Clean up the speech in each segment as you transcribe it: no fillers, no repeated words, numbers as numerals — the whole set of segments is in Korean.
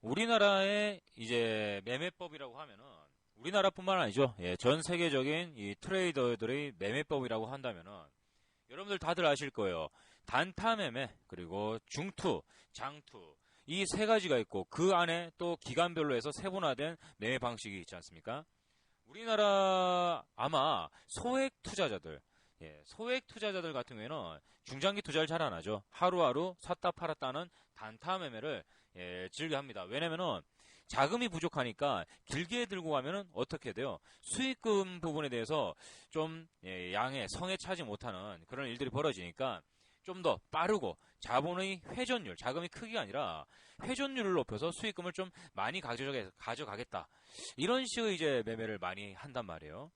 우리나라의 이제 매매법이라고 하면은 우리나라뿐만 아니죠. 예, 전 세계적인 이 트레이더들의 매매법이라고 한다면은 여러분들 다들 아실 거예요. 단타 매매 그리고 중투, 장투 이 세 가지가 있고 그 안에 또 기간별로 해서 세분화된 매매 방식이 있지 않습니까? 우리나라 아마 소액 투자자들 소액 투자자들 같은 경우에는 중장기 투자를 잘 안 하죠. 하루하루 샀다 팔았다는 단타 매매를 즐겨 합니다. 왜냐면은 자금이 부족하니까 길게 들고 가면은 어떻게 돼요? 수익금 부분에 대해서 좀 양의 성에 차지 못하는 그런 일들이 벌어지니까 좀 더 빠르고 자본의 회전율, 자금이 크기가 아니라 회전율을 높여서 수익금을 좀 많이 가져가겠다. 이런 식의 이제 매매를 많이 한단 말이에요.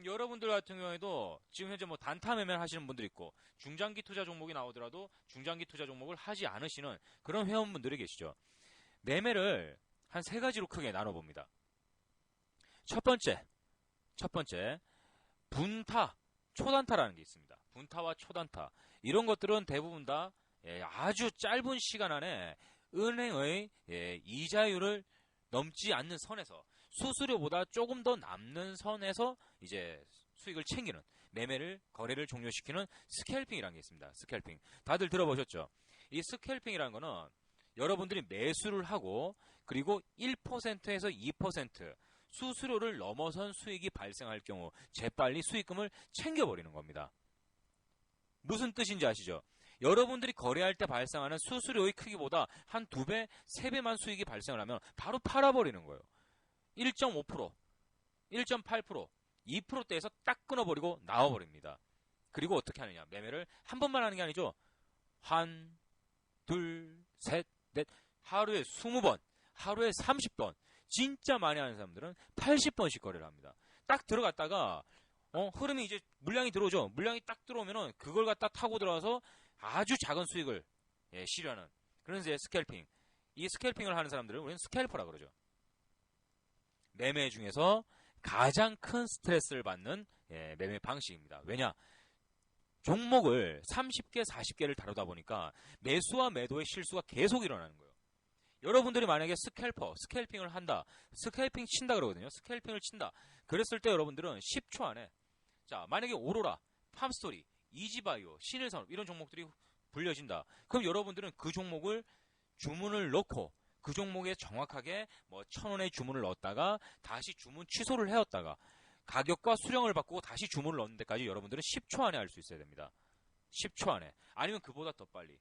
여러분들 같은 경우에도 지금 현재 뭐 단타 매매를 하시는 분들 있고 중장기 투자 종목이 나오더라도 중장기 투자 종목을 하지 않으시는 그런 회원분들이 계시죠. 매매를 한 세 가지로 크게 나눠봅니다. 첫 번째, 분타, 초단타라는 게 있습니다. 분타와 초단타. 이런 것들은 대부분 다 아주 짧은 시간 안에 은행의 이자율을 넘지 않는 선에서 수수료보다 조금 더 남는 선에서 이제 수익을 챙기는 거래를 종료시키는 스캘핑이라는 게 있습니다. 스캘핑. 다들 들어보셨죠? 이 스캘핑이라는 거는 여러분들이 매수를 하고 그리고 1%에서 2% 수수료를 넘어선 수익이 발생할 경우 재빨리 수익금을 챙겨버리는 겁니다. 무슨 뜻인지 아시죠? 여러분들이 거래할 때 발생하는 수수료의 크기보다 한 2배, 3배만 수익이 발생을 하면 바로 팔아버리는 거예요. 1.5%, 1.8%, 2%대에서 딱 끊어버리고 나와버립니다. 그리고 어떻게 하느냐? 매매를 한 번만 하는 게 아니죠. 한, 둘, 셋, 넷, 하루에 20번, 하루에 30번, 진짜 많이 하는 사람들은 80번씩 거래를 합니다. 딱 들어갔다가 흐름이 이제 물량이 들어오죠. 물량이 딱 들어오면은 그걸 갖다 타고 들어와서 아주 작은 수익을 실현하는 그런 이제 스캘핑. 이 스캘핑을 하는 사람들을 우리는 스캘퍼라 그러죠. 매매 중에서 가장 큰 스트레스를 받는 매매 방식입니다. 왜냐? 종목을 30개, 40개를 다루다 보니까 매수와 매도의 실수가 계속 일어나는 거예요. 여러분들이 만약에 스캘핑을 한다, 스캘핑 친다 그러거든요. 스캘핑을 친다. 그랬을 때 여러분들은 10초 안에, 자, 만약에 오로라, 팜스토리, 이지바이오, 신일산업 이런 종목들이 불려진다. 그럼 여러분들은 그 종목을 주문을 넣고 그 종목에 정확하게 뭐 1,000원의 주문을 넣었다가 다시 주문 취소를 해왔다가 가격과 수량을 바꾸고 다시 주문을 넣는 데까지 여러분들은 10초 안에 할 수 있어야 됩니다. 10초 안에. 아니면 그보다 더 빨리.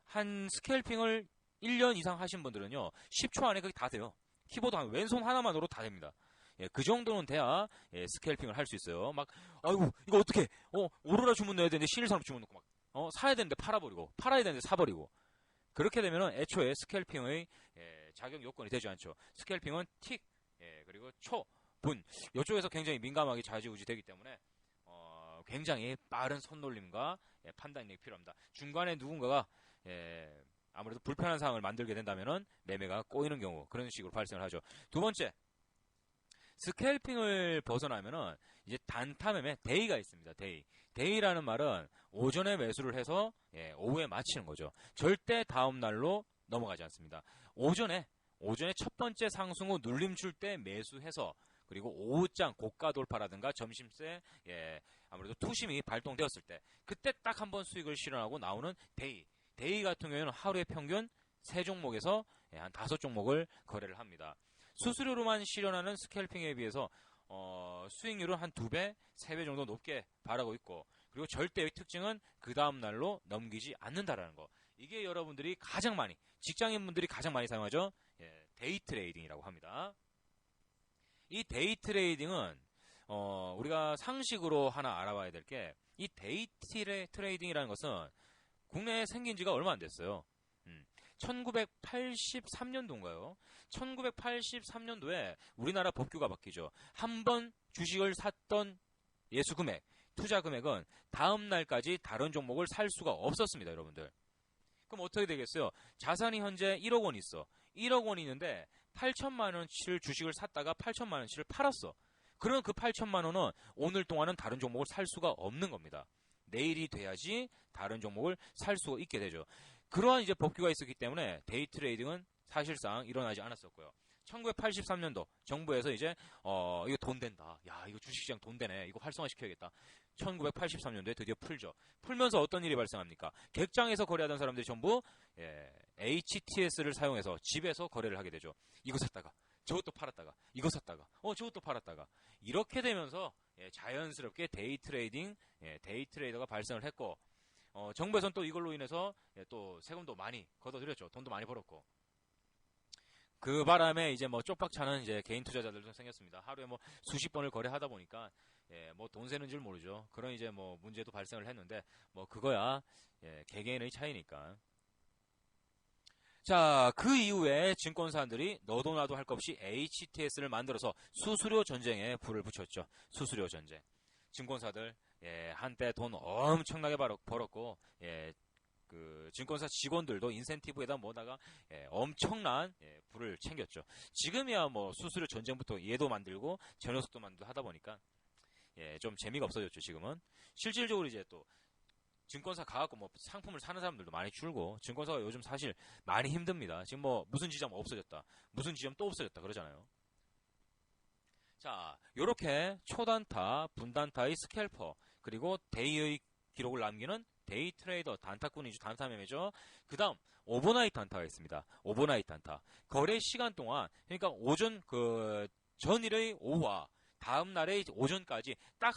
한 스캘핑을 1년 이상 하신 분들은요, 10초 안에 그게 다 돼요. 키보드 왼손 하나만으로 다 됩니다. 그 정도는 돼야 스캘핑을 할 수 있어요. 막 아이고 이거 어떻게 오로라 주문 넣어야 되는데 신일산업 주문 넣고 막 사야 되는데 팔아버리고 팔아야 되는데 사버리고 그렇게 되면은 애초에 스캘핑의 자격 요건이 되지 않죠. 스캘핑은 틱 그리고 초, 분 이쪽에서 굉장히 민감하게 좌지우지 되기 때문에 굉장히 빠른 손놀림과 판단력이 필요합니다. 중간에 누군가가 아무래도 불편한 상황을 만들게 된다면은 매매가 꼬이는 경우 그런 식으로 발생을 하죠. 두 번째, 스캘핑을 벗어나면은 이제 단타 매매 데이가 있습니다. 데이라는 말은 오전에 매수를 해서 오후에 마치는 거죠. 절대 다음 날로 넘어가지 않습니다. 오전에 첫 번째 상승 후 눌림 줄 때 매수해서 그리고 오후장 고가 돌파라든가 점심세 아무래도 투심이 발동되었을 때 그때 딱 한 번 수익을 실현하고 나오는 데이 같은 경우에는 하루에 평균 3종목에서 한 5종목을 거래를 합니다. 수수료로만 실현하는 스캘핑에 비해서 수익률은 한 2배, 3배 정도 높게 바라고 있고 그리고 절대의 특징은 그 다음 날로 넘기지 않는다라는 거. 이게 여러분들이 가장 많이 직장인분들이 가장 많이 사용하죠. 데이 트레이딩이라고 합니다. 이 데이 트레이딩은 우리가 상식으로 하나 알아봐야 될 게 이 데이 트레이딩이라는 것은 국내에 생긴 지가 얼마 안 됐어요. 1983년도인가요? 1983년도에 우리나라 법규가 바뀌죠. 한 번 주식을 샀던 예수 금액, 투자 금액은 다음 날까지 다른 종목을 살 수가 없었습니다, 여러분들. 그럼 어떻게 되겠어요? 자산이 현재 1억 원 있어. 1억 원이 있는데 8천만 원치를 주식을 샀다가 8천만 원치를 팔았어. 그럼 그 8천만 원은 오늘 동안은 다른 종목을 살 수가 없는 겁니다. 내일이 돼야지 다른 종목을 살 수 있게 되죠. 그러한 이제 법규가 있었기 때문에 데이 트레이딩은 사실상 일어나지 않았었고요. 1983년도 정부에서 이제 이거 돈 된다. 야, 이거 주식시장 돈 되네. 이거 활성화시켜야겠다. 1983년도에 드디어 풀죠. 풀면서 어떤 일이 발생합니까? 객장에서 거래하던 사람들이 전부 HTS를 사용해서 집에서 거래를 하게 되죠. 이거 샀다가 저것도 팔았다가 이거 샀다가 저것도 팔았다가 이렇게 되면서 자연스럽게 데이 트레이딩, 데이 트레이더가 발생을 했고 정부에서는 또 이걸로 인해서 또 세금도 많이 걷어들였죠. 돈도 많이 벌었고 그 바람에 이제 뭐 쪽박차는 이제 개인 투자자들도 생겼습니다. 하루에 뭐 수십 번을 거래하다 보니까 뭐 돈 세는 줄 모르죠. 그런 이제 뭐 문제도 발생을 했는데 뭐 그거야 개개인의 차이니까. 자, 그 이후에 증권사들이 너도 나도 할 것 없이 HTS를 만들어서 수수료 전쟁에 불을 붙였죠. 수수료 전쟁. 증권사들 한때 돈 엄청나게 벌었고 그 증권사 직원들도 인센티브에다 뭐다가 엄청난 불을 챙겼죠. 지금이야 뭐 수수료 전쟁부터 얘도 만들고 저 녀석도 만들고 하다 보니까 좀 재미가 없어졌죠. 지금은 실질적으로 이제 또 증권사 가갖고 뭐 상품을 사는 사람들도 많이 줄고 증권사가 요즘 사실 많이 힘듭니다. 지금 뭐 무슨 지점 없어졌다, 무슨 지점 또 없어졌다 그러잖아요. 자, 요렇게 초단타, 분단타의 스캘퍼 그리고 데이의 기록을 남기는 데이 트레이더, 단타꾼이죠. 단타 매매죠. 그 다음 오버나잇 단타가 있습니다. 오버나잇 단타. 거래 시간 동안 그러니까 오전 그 전일의 오후와 다음 날의 오전까지 딱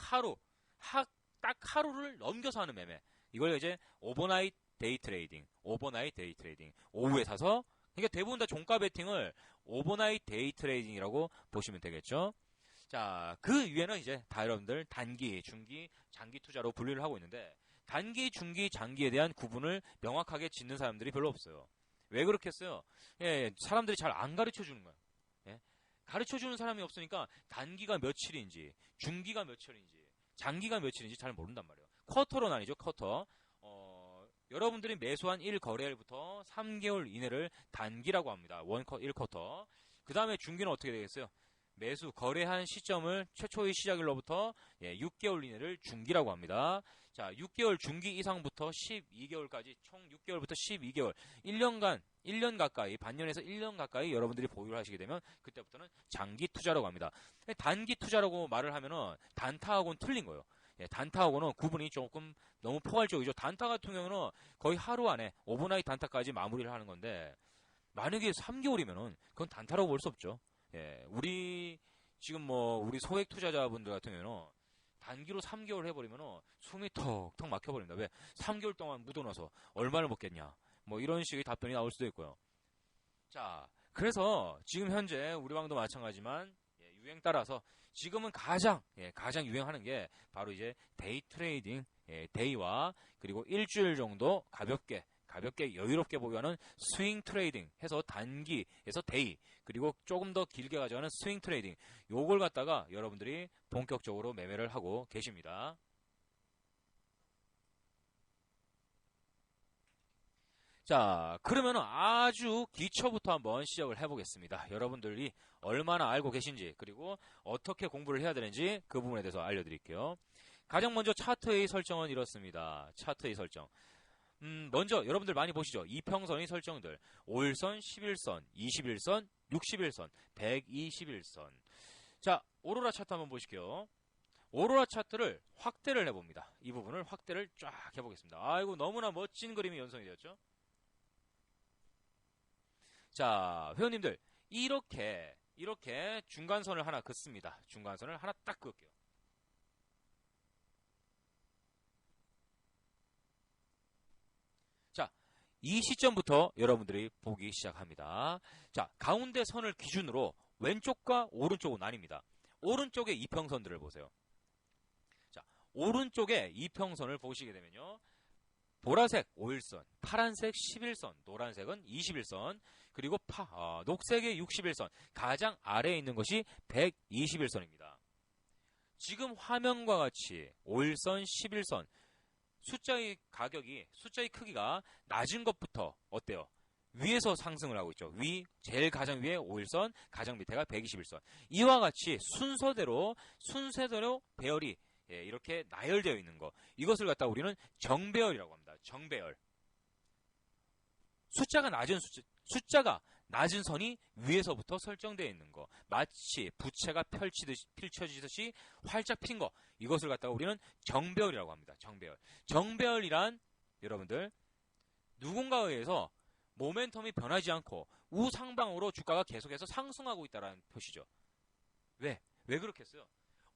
하루를 넘겨서 하는 매매. 이걸 이제 오버나잇 데이 트레이딩. 오버나잇 데이 트레이딩. 오후에 사서 그러니까 대부분 다 종가 베팅을 오버나잇 데이 트레이딩이라고 보시면 되겠죠. 자, 그 위에는 이제 다 여러분들 단기, 중기, 장기 투자로 분류를 하고 있는데 단기, 중기, 장기에 대한 구분을 명확하게 짓는 사람들이 별로 없어요. 왜 그렇겠어요? 사람들이 잘 안 가르쳐 주는 거예요. 가르쳐 주는 사람이 없으니까 단기가 며칠인지, 중기가 며칠인지, 장기가 며칠인지 잘 모른단 말이에요. 쿼터로 나뉘죠, 쿼터. 여러분들이 매수한 1거래일부터 3개월 이내를 단기라고 합니다. 1쿼터. 그 다음에 중기는 어떻게 되겠어요? 매수, 거래한 시점을 최초의 시작일로부터 6개월 이내를 중기라고 합니다. 자, 6개월 중기 이상부터 12개월까지 총 6개월부터 12개월 1년 가까이 반년에서 1년 가까이 여러분들이 보유를 하시게 되면 그때부터는 장기 투자라고 합니다. 단기 투자라고 말을 하면은 단타하고는 틀린 거예요. 단타하고는 구분이 조금 너무 포괄적이죠. 단타 같은 경우는 거의 하루 안에 오버나잇 단타까지 마무리를 하는 건데 만약에 3개월이면은 그건 단타라고 볼 수 없죠. 우리 지금 뭐 우리 소액 투자자분들 같은 경우는 단기로 3개월 해버리면은 숨이 턱턱 막혀버립니다. 왜? 3개월 동안 묻어놔서 얼마를 먹겠냐. 뭐 이런 식의 답변이 나올 수도 있고요. 자, 그래서 지금 현재 우리 방도 마찬가지지만 유행 따라서 지금은 가장 유행하는 게 바로 이제 데이 트레이딩, 데이와 그리고 일주일 정도 가볍게 여유롭게 보유하는 스윙 트레이딩 해서 단기에서 데이 그리고 조금 더 길게 가져가는 스윙 트레이딩 요걸 갖다가 여러분들이 본격적으로 매매를 하고 계십니다. 자, 그러면 아주 기초부터 한번 시작을 해보겠습니다. 여러분들이 얼마나 알고 계신지 그리고 어떻게 공부를 해야 되는지 그 부분에 대해서 알려드릴게요. 가장 먼저 차트의 설정은 이렇습니다. 차트의 설정. 먼저 여러분들 많이 보시죠. 이평선의 설정들. 5일선, 11선, 21선, 61선, 121선. 자, 오로라 차트 한번 보실게요. 오로라 차트를 확대를 해봅니다. 이 부분을 확대를 쫙 해보겠습니다. 아이고 너무나 멋진 그림이 연성이 되었죠. 자, 회원님들 이렇게 중간선을 하나 긋습니다. 중간선을 하나 딱 그을게요. 자, 이 시점부터 여러분들이 보기 시작합니다. 자, 가운데 선을 기준으로 왼쪽과 오른쪽으로 나뉩니다. 오른쪽에 이평선들을 보세요. 자, 오른쪽에 이평선을 보시게 되면요. 보라색 5일선, 파란색 11선, 노란색은 21선, 그리고 녹색의 61선, 가장 아래에 있는 것이 121선입니다. 지금 화면과 같이 5일선, 11선, 숫자의 크기가 낮은 것부터 어때요? 위에서 상승을 하고 있죠. 제일 가장 위에 5일선, 가장 밑에가 121선. 이와 같이 순서대로 배열이 이렇게 나열되어 있는 거. 이것을 갖다 우리는 정배열이라고 합니다. 정배열. 숫자가 낮은 선이 위에서부터 설정되어 있는 거. 마치 부채가 펼쳐지듯이 활짝 핀 거. 이것을 갖다가 우리는 정배열이라고 합니다. 정배열. 정배열이란 여러분들 누군가에 의해서 모멘텀이 변하지 않고 우상방으로 주가가 계속해서 상승하고 있다는 표시죠. 왜? 왜 그렇겠어요?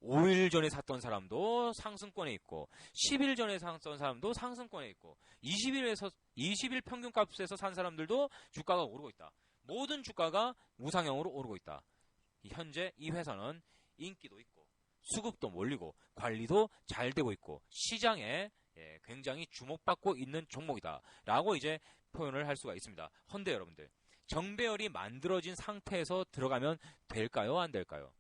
5일 전에 샀던 사람도 상승권에 있고 10일 전에 샀던 사람도 상승권에 있고 20일 평균값에서 산 사람들도 주가가 오르고 있다. 모든 주가가 우상향으로 오르고 있다. 현재 이 회사는 인기도 있고 수급도 몰리고 관리도 잘 되고 있고 시장에 굉장히 주목받고 있는 종목이다 라고 이제 표현을 할 수가 있습니다. 헌데 여러분들 정배열이 만들어진 상태에서 들어가면 될까요? 안 될까요?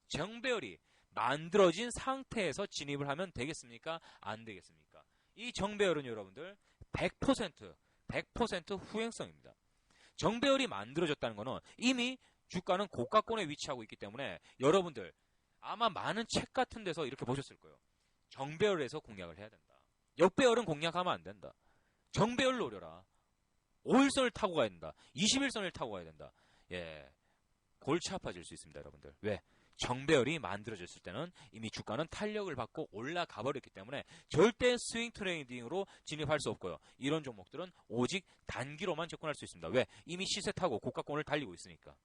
정배열이 만들어진 상태에서 진입을 하면 되겠습니까? 안 되겠습니까? 이 정배열은 여러분들 100% 후행성입니다. 정배열이 만들어졌다는 것은 이미 주가는 고가권에 위치하고 있기 때문에 여러분들 아마 많은 책 같은 데서 이렇게 보셨을 거예요. 정배열에서 공략을 해야 된다. 역배열은 공략하면 안 된다. 정배열 노려라. 5일선을 타고 가야 된다. 21선을 타고 가야 된다. 골치 아파질 수 있습니다, 여러분들. 왜? 정배열이 만들어졌을 때는 이미 주가는 탄력을 받고 올라가 버렸기 때문에 절대 스윙 트레이딩으로 진입할 수 없고요. 이런 종목들은 오직 단기로만 접근할 수 있습니다. 왜? 이미 시세 타고 고가권을 달리고 있으니까.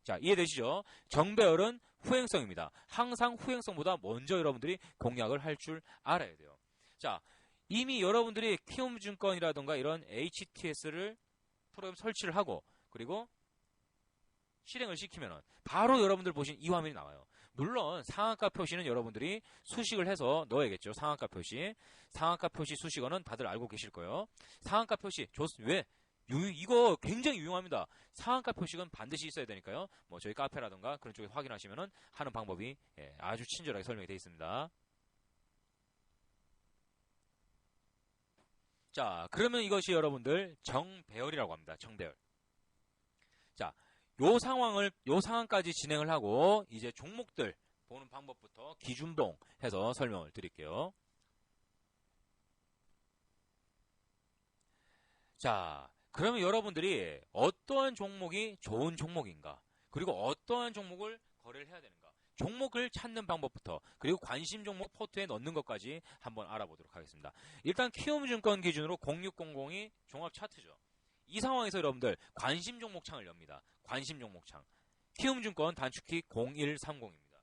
자, 이해되시죠? 정배열은 후행성입니다. 항상 후행성보다 먼저 여러분들이 공략을 할 줄 알아야 돼요. 자, 이미 여러분들이 키움증권이라든가 이런 HTS를 프로그램 설치를 하고 그리고 실행을 시키면 바로 여러분들 보신 이 화면이 나와요. 물론 상한가 표시는 여러분들이 수식을 해서 넣어야겠죠. 상한가 표시. 상한가 표시 수식어는 다들 알고 계실 거예요. 상한가 표시 왜? 이거 굉장히 유용합니다. 상한가 표식은 반드시 있어야 되니까요. 뭐 저희 카페라든가 그런 쪽에 확인하시면은 하는 방법이 아주 친절하게 설명이 되어 있습니다. 자, 그러면 이것이 여러분들 정배열이라고 합니다. 정배열. 자, 요 상황까지 진행을 하고 이제 종목들 보는 방법부터 기준봉 해서 설명을 드릴게요. 자, 그러면 여러분들이 어떠한 종목이 좋은 종목인가, 그리고 어떠한 종목을 거래를 해야 되는가, 종목을 찾는 방법부터 그리고 관심 종목 포트에 넣는 것까지 한번 알아보도록 하겠습니다. 일단 키움증권 기준으로 0600이 종합 차트죠. 이 상황에서 여러분들 관심 종목 창을 엽니다. 관심 종목 창. 키움증권 단축키 0130입니다.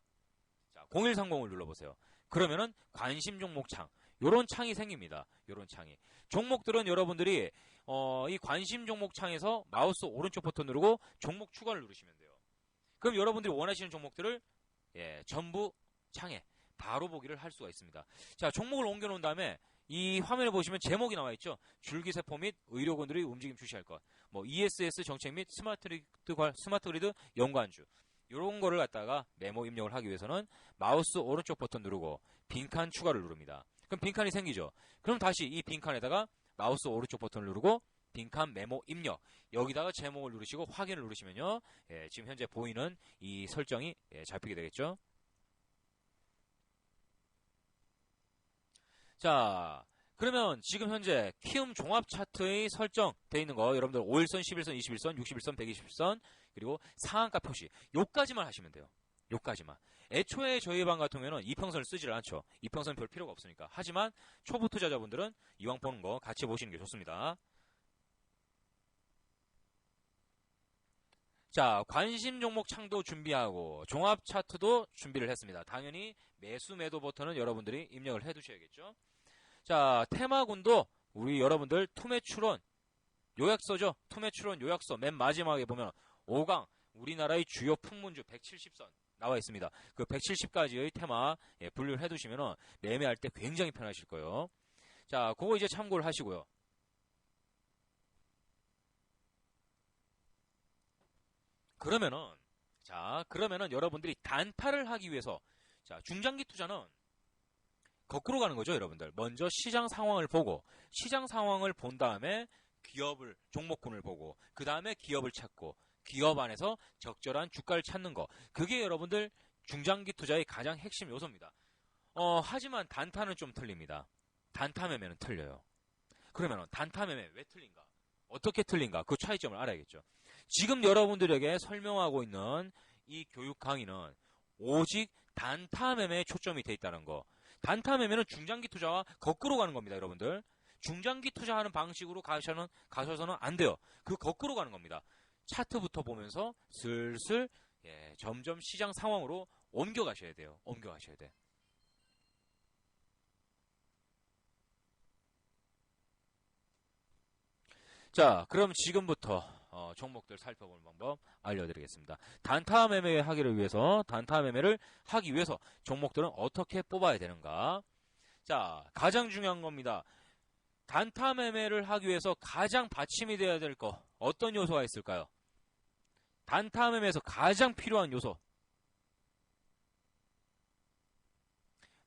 자, 0130을 눌러보세요. 그러면은 관심 종목 창. 요런 창이 생깁니다. 요런 창이. 종목들은 여러분들이 이 관심 종목 창에서 마우스 오른쪽 버튼 누르고 종목 추가를 누르시면 돼요. 그럼 여러분들이 원하시는 종목들을 전부 창에 바로 보기를 할 수가 있습니다. 자, 종목을 옮겨 놓은 다음에 이 화면에 보시면 제목이 나와 있죠. 줄기세포 및 의료군들의 움직임 주시할 것. 뭐 ESS 정책 및 스마트그리드 연관주. 이런 거를 갖다가 메모 입력을 하기 위해서는 마우스 오른쪽 버튼 누르고 빈칸 추가를 누릅니다. 그럼 빈칸이 생기죠. 그럼 다시 이 빈칸에다가 마우스 오른쪽 버튼을 누르고 빈칸 메모 입력. 여기다가 제목을 누르시고 확인을 누르시면요. 지금 현재 보이는 이 설정이 잡히게 되겠죠. 자, 그러면 지금 현재 키움 종합 차트의 설정되어 있는 거 여러분들 5일선, 11선, 21선, 61선, 120선 그리고 상한가 표시 요까지만 하시면 돼요. 요까지만. 애초에 저희 방 같은 경우에는 이평선을 쓰질 않죠. 이평선 별 필요가 없으니까. 하지만 초보 투자자분들은 이왕 보는 거 같이 보시는 게 좋습니다. 자, 관심 종목 창도 준비하고 종합 차트도 준비를 했습니다. 당연히 매수 매도 버튼은 여러분들이 입력을 해 두셔야겠죠. 자, 테마군도 우리 여러분들 투매추론 요약서죠. 투매추론 요약서 맨 마지막에 보면 5강 우리나라의 주요 풍문주 170선 나와 있습니다. 그 170가지의 테마 분류를 해두시면 매매할 때 굉장히 편하실 거예요. 자, 그거 이제 참고를 하시고요. 그러면은 여러분들이 단타를 하기 위해서 자, 중장기 투자는 거꾸로 가는 거죠, 여러분들. 먼저 시장 상황을 보고 시장 상황을 본 다음에 종목군을 보고 그 다음에 기업을 찾고 기업 안에서 적절한 주가를 찾는 거. 그게 여러분들 중장기 투자의 가장 핵심 요소입니다. 하지만 단타는 좀 틀립니다. 단타 매매는 틀려요. 그러면 단타 매매 왜 틀린가? 어떻게 틀린가? 그 차이점을 알아야겠죠. 지금 여러분들에게 설명하고 있는 이 교육 강의는 오직 단타 매매에 초점이 돼 있다는 거. 단타 매매는 중장기 투자와 거꾸로 가는 겁니다, 여러분들. 중장기 투자하는 방식으로 가셔서는 안 돼요. 그 거꾸로 가는 겁니다. 차트부터 보면서 슬슬 점점 시장 상황으로 옮겨가셔야 돼요. 옮겨가셔야 돼. 자, 그럼 지금부터 종목들 살펴보는 방법 알려드리겠습니다. 단타 매매 하기를 위해서, 단타 매매를 하기 위해서 종목들은 어떻게 뽑아야 되는가? 자, 가장 중요한 겁니다. 단타 매매를 하기 위해서 가장 받침이 되어야 될 거 어떤 요소가 있을까요? 단타 매매에서 가장 필요한 요소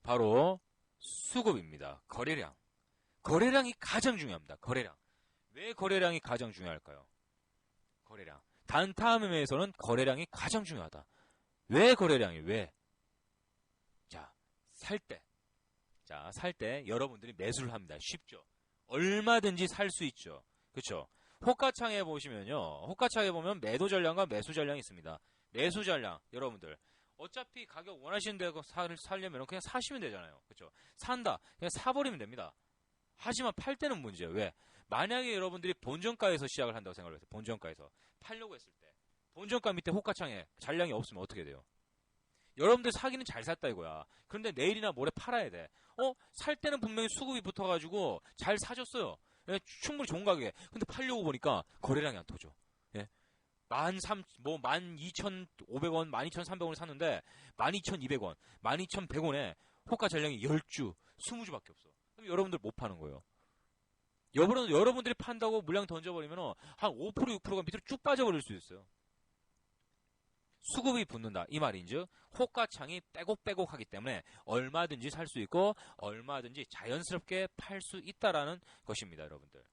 바로 수급입니다. 거래량. 거래량이 가장 중요합니다. 거래량. 왜 거래량이 가장 중요할까요? 거래량. 단타 매매에서는 거래량이 가장 중요하다. 왜 거래량이? 왜? 자, 살 때. 자, 살 때 여러분들이 매수를 합니다. 쉽죠? 얼마든지 살 수 있죠. 그렇죠? 호가창에 보시면요. 호가창에 보면 매도 전량과 매수 전량이 있습니다. 매수 전량 여러분들 어차피 가격 원하시는 대로 살려면 그냥 사시면 되잖아요. 그렇죠? 산다. 그냥 사버리면 됩니다. 하지만 팔 때는 문제예요. 왜? 만약에 여러분들이 본전가에서 시작을 한다고 생각을 해서 본전가에서 팔려고 했을 때 본전가 밑에 호가창에 잔량이 없으면 어떻게 돼요? 여러분들 사기는 잘 샀다 이거야. 그런데 내일이나 모레 팔아야 돼. 살 때는 분명히 수급이 붙어가지고 잘 사줬어요. 예, 충분히 좋은 가격에. 근데 팔려고 보니까 거래량이 안 터져. 예. 12,500원, 12,300원을 샀는데 12,200원, 12,100원에 호가 잔량이 10주, 20주밖에 없어. 그럼 여러분들 못 파는 거예요. 여러분들이 판다고 물량 던져버리면 한 5%, 6%가 밑으로 쭉 빠져버릴 수 있어요. 수급이 붙는다 이 말인즉 호가창이 빼곡빼곡 하기 때문에 얼마든지 살 수 있고 얼마든지 자연스럽게 팔 수 있다라는 것입니다. 여러분들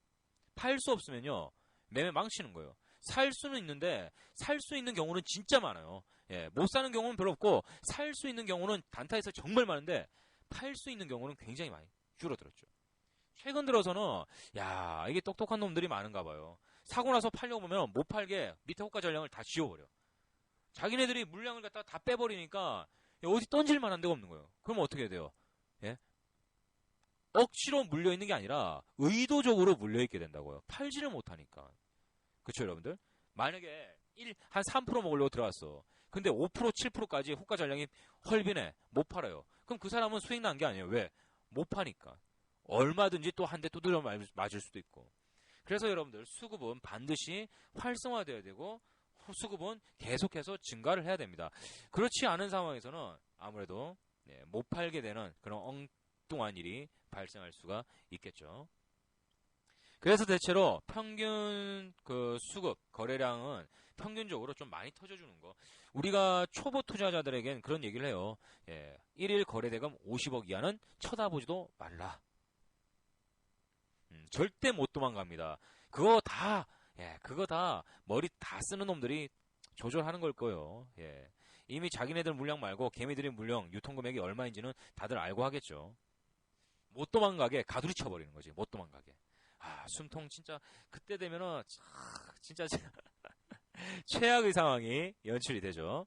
팔 수 없으면요 매매 망치는 거예요. 살 수는 있는데 살 수 있는 경우는 진짜 많아요. 예, 못 사는 경우는 별로 없고 살 수 있는 경우는 단타에서 정말 많은데 팔 수 있는 경우는 굉장히 많이 줄어들었죠. 최근 들어서는 야 이게 똑똑한 놈들이 많은가 봐요. 사고 나서 팔려고 보면 못 팔게 밑에 호가 전량을 다 지워버려. 자기네들이 물량을 갖다가 다 빼버리니까 어디 던질 만한 데가 없는 거예요. 그럼 어떻게 해야 돼요? 예? 억지로 물려있는 게 아니라 의도적으로 물려있게 된다고요. 팔지를 못하니까. 그쵸 여러분들? 만약에 한 3% 먹으려고 들어왔어. 근데 5%, 7%까지 호가 전량이 헐빈해. 못 팔아요. 그럼 그 사람은 수익 난 게 아니에요. 왜? 못 파니까. 얼마든지 또 한 대 두드려 맞을 수도 있고. 그래서 여러분들 수급은 반드시 활성화되어야 되고 수급은 계속해서 증가를 해야 됩니다. 그렇지 않은 상황에서는 아무래도 못 팔게 되는 그런 엉뚱한 일이 발생할 수가 있겠죠. 그래서 대체로 평균 그 수급 거래량은 평균적으로 좀 많이 터져주는 거. 우리가 초보 투자자들에겐 그런 얘기를 해요. 1일 거래대금 50억 이하는 쳐다보지도 말라. 절대 못 도망갑니다. 그거 다 머리 다 쓰는 놈들이 조절하는 걸 거예요. 예. 이미 자기네들 물량 말고 개미들의 물량 유통금액이 얼마인지는 다들 알고 하겠죠. 못 도망가게 가두리 쳐버리는 거지. 못 도망가게. 숨통 진짜 그때 되면은 진짜 최악의 상황이 연출이 되죠.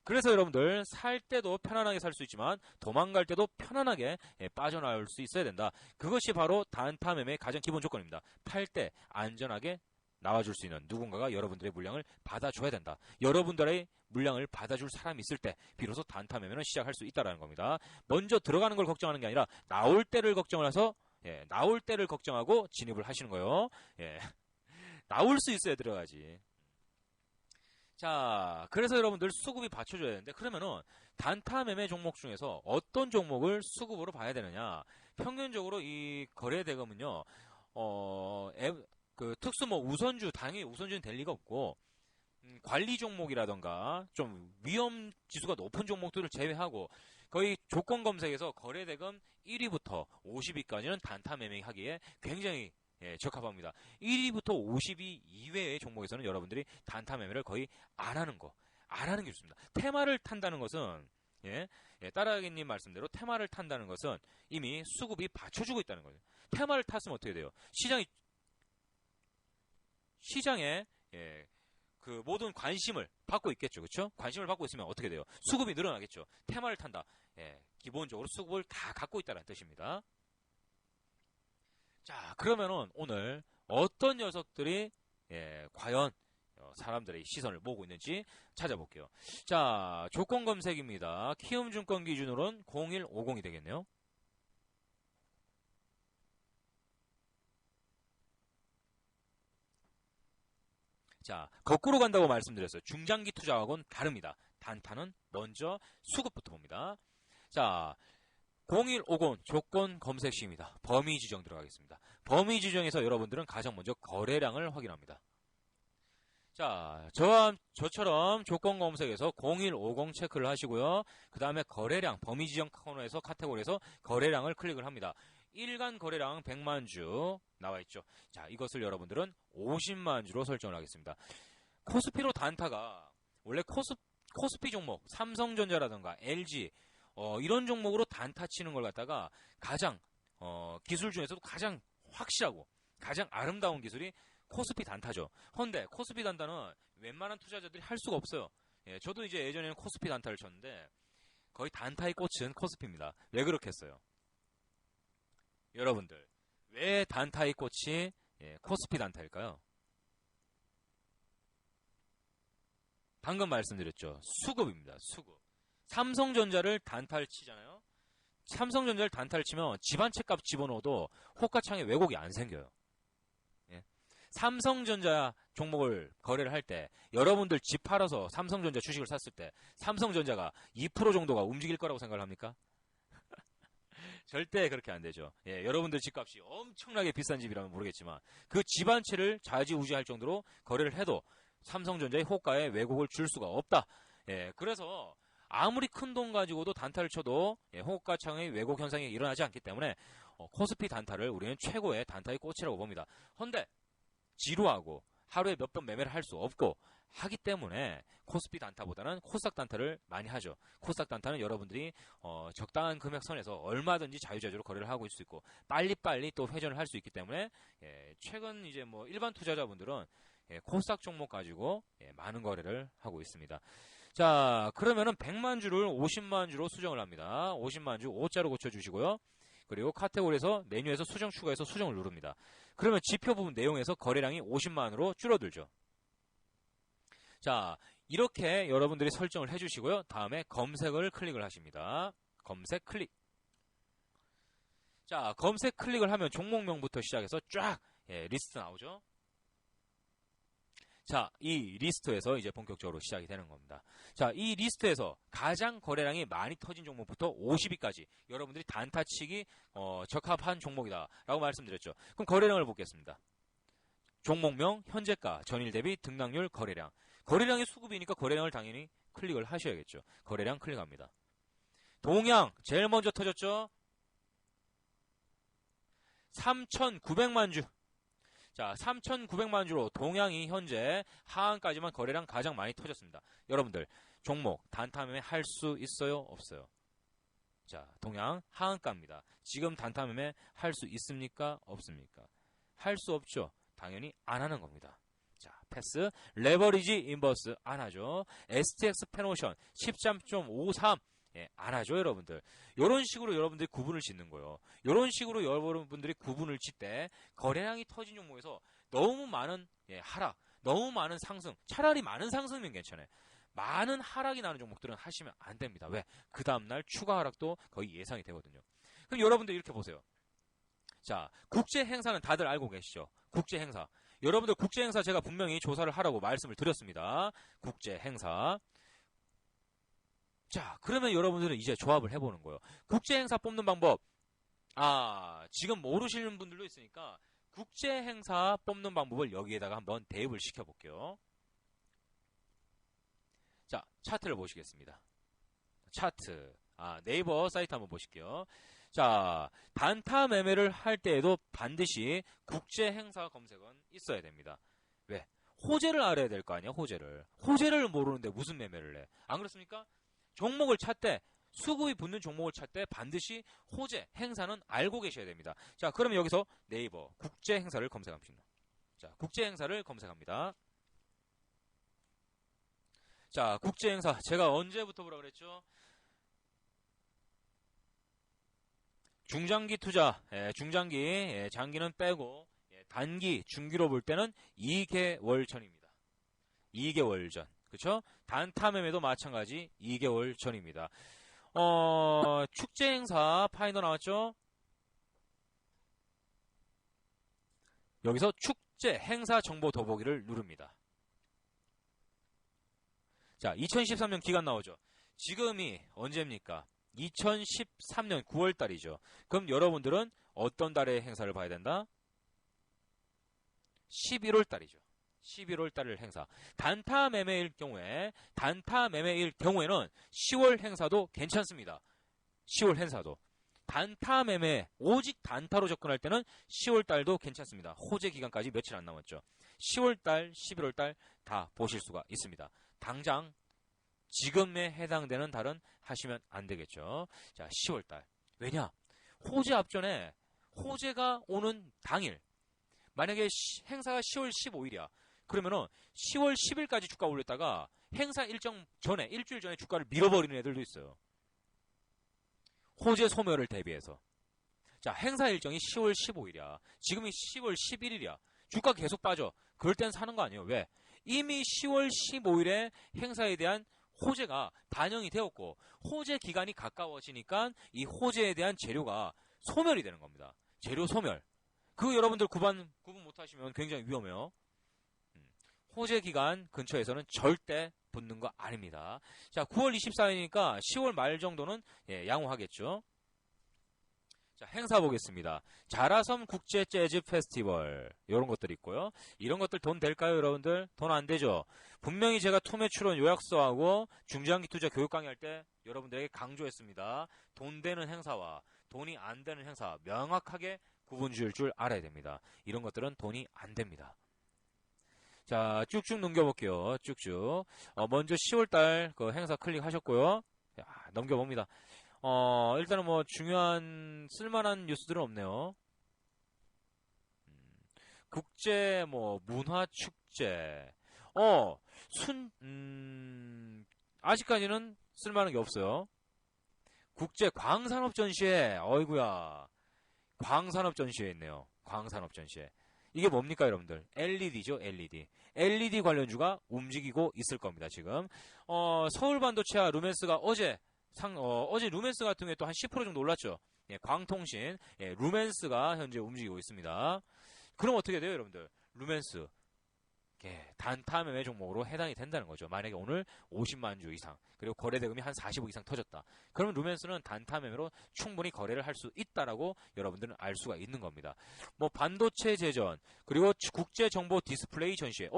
그래서 여러분들 살 때도 편안하게 살 수 있지만 도망갈 때도 편안하게 빠져나올 수 있어야 된다. 그것이 바로 단타 매매의 가장 기본 조건입니다. 팔 때 안전하게 나와줄 수 있는 누군가가 여러분들의 물량을 받아줘야 된다. 여러분들의 물량을 받아줄 사람이 있을 때 비로소 단타 매매는 시작할 수 있다는 겁니다. 먼저 들어가는 걸 걱정하는 게 아니라 나올 때를 걱정을 해서 나올 때를 걱정하고 진입을 하시는 거예요. 나올 수 있어야 들어가지. 자, 그래서 여러분들 수급이 받쳐줘야 되는데 그러면은 단타 매매 종목 중에서 어떤 종목을 수급으로 봐야 되느냐? 평균적으로 이 거래 대금은요, 그 특수 우선주 당연히 우선주는 될 리가 없고 관리 종목이라던가 좀 위험 지수가 높은 종목들을 제외하고 거의 조건 검색에서 거래 대금 1위부터 50위까지는 단타 매매하기에 굉장히 적합합니다. 1위부터 50위 이외의 종목에서는 여러분들이 단타 매매를 거의 안 하는 게 좋습니다. 테마를 탄다는 것은 따라하기님 말씀대로 테마를 탄다는 것은 이미 수급이 받쳐주고 있다는 거예요. 테마를 탔으면 어떻게 돼요? 시장이 시장에 그 모든 관심을 받고 있겠죠. 그렇죠? 관심을 받고 있으면 어떻게 돼요? 수급이 늘어나겠죠. 테마를 탄다. 기본적으로 수급을 다 갖고 있다는 뜻입니다. 자, 그러면은 오늘 어떤 녀석들이 과연 사람들의 시선을 모으고 있는지 찾아볼게요. 자, 조건 검색입니다. 키움증권 기준으로는 0150이 되겠네요. 자, 거꾸로 간다고 말씀드렸어요. 중장기 투자하고는 다릅니다. 단타는 먼저 수급부터 봅니다. 자, 0150 조건 검색식입니다. 범위 지정 들어가겠습니다. 범위 지정에서 여러분들은 가장 먼저 거래량을 확인합니다. 자, 저처럼 조건 검색에서 0150 체크를 하시고요. 그 다음에 거래량, 범위 지정 코너에서 카테고리에서 거래량을 클릭을 합니다. 일간 거래량 100만 주 나와있죠. 자, 이것을 여러분들은 50만 주로 설정을 하겠습니다. 코스피로 단타가 원래 코스피 종목, 삼성전자라든가 LG 이런 종목으로 단타 치는 걸 갖다가 가장 기술 중에서도 가장 확실하고 가장 아름다운 기술이 코스피 단타죠. 헌데 코스피 단타는 웬만한 투자자들이 할 수가 없어요. 저도 이제 예전에는 코스피 단타를 쳤는데 거의 단타의 꽃은 코스피입니다. 왜 그렇게 했어요? 여러분들 왜 단타의 꽃이 코스피 단타일까요? 방금 말씀드렸죠. 수급입니다. 수급. 삼성전자를 단타를 치잖아요. 삼성전자를 단타를 치면 집안채값 집어넣어도 호가창에 왜곡이 안 생겨요. 삼성전자 종목을 거래를 할 때 여러분들 집 팔아서 삼성전자 주식을 샀을 때 삼성전자가 2% 정도가 움직일 거라고 생각을 합니까? 절대 그렇게 안 되죠. 여러분들 집값이 엄청나게 비싼 집이라면 모르겠지만 그 집안채를 좌지우지할 정도로 거래를 해도 삼성전자의 호가에 왜곡을 줄 수가 없다. 그래서 아무리 큰 돈 가지고도 단타를 쳐도 호가창의 왜곡 현상이 일어나지 않기 때문에 코스피 단타를 우리는 최고의 단타의 꽃이라고 봅니다. 헌데 지루하고 하루에 몇 번 매매를 할 수 없고 하기 때문에 코스피 단타보다는 코스닥 단타를 많이 하죠. 코스닥 단타는 여러분들이 적당한 금액 선에서 얼마든지 자유자재로 거래를 하고 있을 수 있고 빨리빨리 또 회전을 할 수 있기 때문에 최근 이제 뭐 일반 투자자분들은 코스닥 종목 가지고 많은 거래를 하고 있습니다. 자, 그러면은 100만 주를 50만 주로 수정을 합니다. 50만 주 5자로 고쳐주시고요. 그리고 카테고리에서 메뉴에서 수정 추가해서 수정을 누릅니다. 그러면 지표 부분 내용에서 거래량이 50만으로 줄어들죠. 자, 이렇게 여러분들이 설정을 해주시고요. 다음에 검색을 클릭을 하십니다. 검색 클릭. 자, 검색 클릭을 하면 종목명부터 시작해서 쫙 리스트 나오죠. 자, 이 리스트에서 이제 본격적으로 시작이 되는 겁니다. 자, 이 리스트에서 가장 거래량이 많이 터진 종목부터 50위까지 여러분들이 단타치기 적합한 종목이다 라고 말씀드렸죠. 그럼 거래량을 보겠습니다. 종목명, 현재가, 전일 대비, 등락률, 거래량. 거래량이 수급이니까 거래량을 당연히 클릭을 하셔야겠죠. 거래량 클릭합니다. 동양 제일 먼저 터졌죠. 3,900만 주. 자, 3,900만 주로 동양이 현재 하한까지만 거래량 가장 많이 터졌습니다. 여러분들 종목 단타 매매 할 수 있어요? 없어요? 자, 동양 하한가입니다. 지금 단타 매매 할 수 있습니까? 없습니까? 할 수 없죠. 당연히 안 하는 겁니다. 자, 패스. 레버리지 인버스 안 하죠. STX 페노션 13.53 안 하죠, 여러분들. 이런 식으로 여러분들이 구분을 짓는 거예요. 이런 식으로 여러분들이 구분을 짓 때 거래량이 터진 종목에서 너무 많은 하락, 너무 많은 상승, 차라리 많은 상승이면 괜찮아요. 많은 하락이 나는 종목들은 하시면 안 됩니다. 왜? 그 다음날 추가 하락도 거의 예상이 되거든요. 그럼 여러분들 이렇게 보세요. 자, 국제 행사는 다들 알고 계시죠? 국제 행사. 여러분들 국제 행사 제가 분명히 조사를 하라고 말씀을 드렸습니다. 국제 행사. 자, 그러면 여러분들은 이제 조합을 해보는 거예요. 국제행사 뽑는 방법. 지금 모르시는 분들도 있으니까 국제행사 뽑는 방법을 여기에다가 한번 대입을 시켜볼게요. 자, 차트를 보시겠습니다. 차트. 네이버 사이트 한번 보실게요. 자, 단타 매매를 할 때에도 반드시 국제행사 검색은 있어야 됩니다. 왜? 호재를 알아야 될 거 아니야, 호재를. 호재를 모르는데 무슨 매매를 해? 안 그렇습니까? 종목을 찾되 수급이 붙는 종목을 찾되 반드시 호재, 행사는 알고 계셔야 됩니다. 자, 그러면 여기서 네이버 국제 행사를 검색합니다. 자, 국제 행사를 검색합니다. 자, 국제 행사. 제가 언제부터 보라 그랬죠? 중장기 투자, 중장기, 장기는 빼고, 단기, 중기로 볼 때는 2개월 전입니다. 2개월 전. 그쵸? 단타 매매도 마찬가지 2개월 전입니다. 축제 행사 파인더 나왔죠? 여기서 축제 행사 정보 더보기를 누릅니다. 자, 2013년 기간 나오죠. 지금이 언제입니까? 2013년 9월 달이죠. 그럼 여러분들은 어떤 달에 행사를 봐야 된다? 11월 달이죠. 11월 달을 행사. 단타 매매일 경우에는 10월 행사도 괜찮습니다. 10월 행사도. 단타 매매, 오직 단타로 접근할 때는 10월 달도 괜찮습니다. 호재 기간까지 며칠 안 남았죠. 10월 달, 11월 달 다 보실 수가 있습니다. 당장 지금에 해당되는 달은 하시면 안 되겠죠. 자, 10월 달. 왜냐? 호재 앞전에 호재가 오는 당일. 만약에 행사가 10월 15일이야. 그러면은 10월 10일까지 주가 올렸다가 행사 일정 전에, 일주일 전에 주가를 밀어버리는 애들도 있어요. 호재 소멸을 대비해서. 자, 행사 일정이 10월 15일이야. 지금이 10월 11일이야. 주가 계속 빠져. 그럴 땐 사는 거 아니에요. 왜? 이미 10월 15일에 행사에 대한 호재가 반영이 되었고, 호재 기간이 가까워지니까 이 호재에 대한 재료가 소멸이 되는 겁니다. 재료 소멸. 그거 여러분들 구분 못하시면 굉장히 위험해요. 호재 기간 근처에서는 절대 붙는 거 아닙니다. 자, 9월 24일이니까 10월 말 정도는 양호하겠죠. 자, 행사 보겠습니다. 자라섬 국제 재즈 페스티벌 이런 것들 있고요. 이런 것들 돈 될까요, 여러분들? 돈 안 되죠. 분명히 제가 투매 출원 요약서하고 중장기 투자 교육 강의할 때 여러분들에게 강조했습니다. 돈 되는 행사와 돈이 안 되는 행사 명확하게 구분 지을 줄 알아야 됩니다. 이런 것들은 돈이 안 됩니다. 자, 쭉쭉 넘겨볼게요. 쭉쭉. 먼저 10월달 그 행사 클릭하셨고요. 자, 넘겨봅니다. 일단은 뭐 중요한 쓸만한 뉴스들은 없네요. 국제 뭐 문화 축제. 아직까지는 쓸만한 게 없어요. 국제 광산업 전시회. 어이구야. 광산업 전시회 있네요. 광산업 전시회. 이게 뭡니까, 여러분들? LED죠, LED. LED 관련주가 움직이고 있을 겁니다, 지금. 서울 반도체와 루멘스가 어제 루멘스 같은 경우에 또 한 10% 정도 올랐죠. 예, 광통신, 루멘스가 현재 움직이고 있습니다. 그럼 어떻게 돼요, 여러분들? 루멘스. 단타 매매 종목으로 해당이 된다는 거죠. 만약에 오늘 50만 주 이상, 그리고 거래대금이 한 45 이상 터졌다. 그러면 루멘스는 단타 매매로 충분히 거래를 할 수 있다라고 여러분들은 알 수가 있는 겁니다. 뭐 반도체 재전, 그리고 국제 정보 디스플레이 전시회.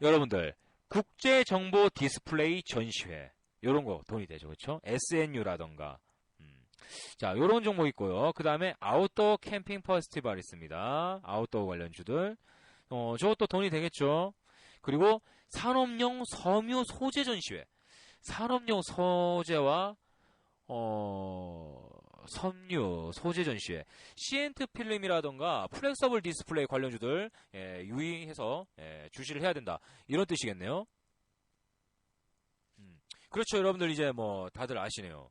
여러분들 국제 정보 디스플레이 전시회. 요런 거 돈이 되죠. 그렇죠? SNU라던가. 자, 요런 종목 있고요. 그 다음에 아웃도어 캠핑 페스티벌 있습니다. 아웃도어 관련주들. 저것도 돈이 되겠죠. 그리고 산업용 섬유 소재 전시회. 산업용 소재와, 섬유 소재 전시회. 시엔트 필름이라던가 플렉서블 디스플레이 관련주들, 유의해서, 주시를 해야 된다. 이런 뜻이겠네요. 그렇죠. 여러분들 이제 뭐 다들 아시네요.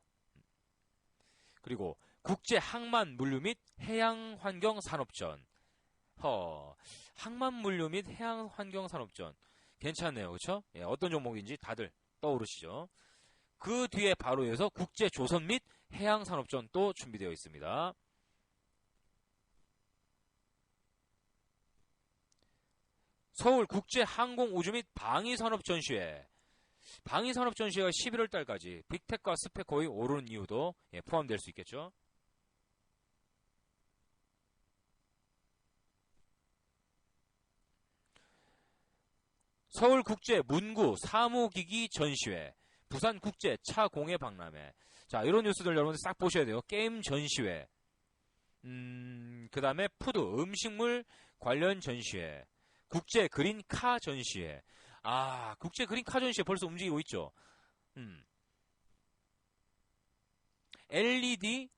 그리고 국제 항만 물류 및 해양 환경 산업전. 항만 물류 및 해양 환경 산업전. 괜찮네요. 그렇죠? 어떤 종목인지 다들 떠오르시죠? 그 뒤에 바로 이어서 국제 조선 및 해양 산업전 또 준비되어 있습니다. 서울 국제 항공 우주 및 방위 산업 전시회. 방위산업 전시회가 11월 달까지 빅텍과 스펙 거의 오르는 이유도 포함될 수 있겠죠. 서울국제 문구 사무기기 전시회, 부산국제 차공예 박람회. 자, 이런 뉴스들 여러분들 싹 보셔야 돼요. 게임 전시회, 그 다음에 푸드 음식물 관련 전시회, 국제 그린카 전시회. 국제 그린카 전시회 벌써 움직이고 있죠. LED,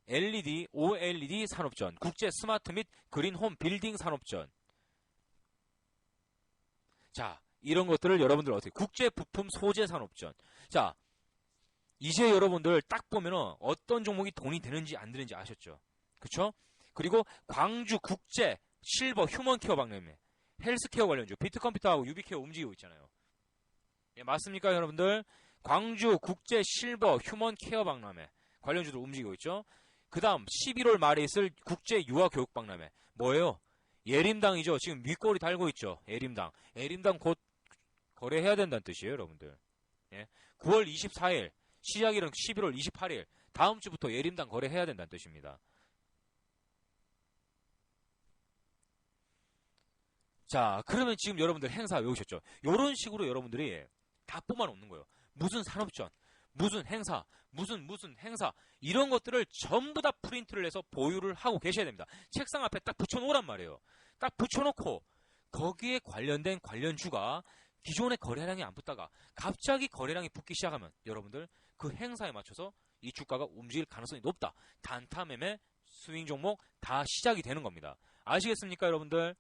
OLED 산업전, 국제 스마트 및 그린 홈 빌딩 산업전. 자, 이런 것들을 여러분들 어떻게, 국제 부품 소재 산업전. 자, 이제 여러분들 딱 보면은 어떤 종목이 돈이 되는지 안 되는지 아셨죠? 그쵸? 그리고 광주 국제 실버 휴먼 케어 박람회, 헬스케어 관련주, 비트컴퓨터하고 유비케어 움직이고 있잖아요. 예, 맞습니까, 여러분들? 광주 국제 실버 휴먼 케어 박람회 관련주들 움직이고 있죠. 그 다음 11월 말에 있을 국제 유아 교육 박람회 뭐예요? 예림당이죠. 지금 윗꼬리 달고 있죠. 예림당 곧 거래해야 된다는 뜻이에요, 여러분들. 예. 9월 24일 시작일은 11월 28일 다음 주부터 예림당 거래해야 된다는 뜻입니다. 자, 그러면 지금 여러분들 행사 외우셨죠? 이런 식으로 여러분들이 다 뽑아놓는 거예요. 무슨 산업전, 무슨 행사, 무슨 행사, 이런 것들을 전부 다 프린트를 해서 보유를 하고 계셔야 됩니다. 책상 앞에 딱 붙여놓으란 말이에요. 딱 붙여놓고 거기에 관련된 관련주가 기존의 거래량이 안 붙다가 갑자기 거래량이 붙기 시작하면 여러분들 그 행사에 맞춰서 이 주가가 움직일 가능성이 높다. 단타 매매, 스윙 종목 다 시작이 되는 겁니다. 아시겠습니까, 여러분들?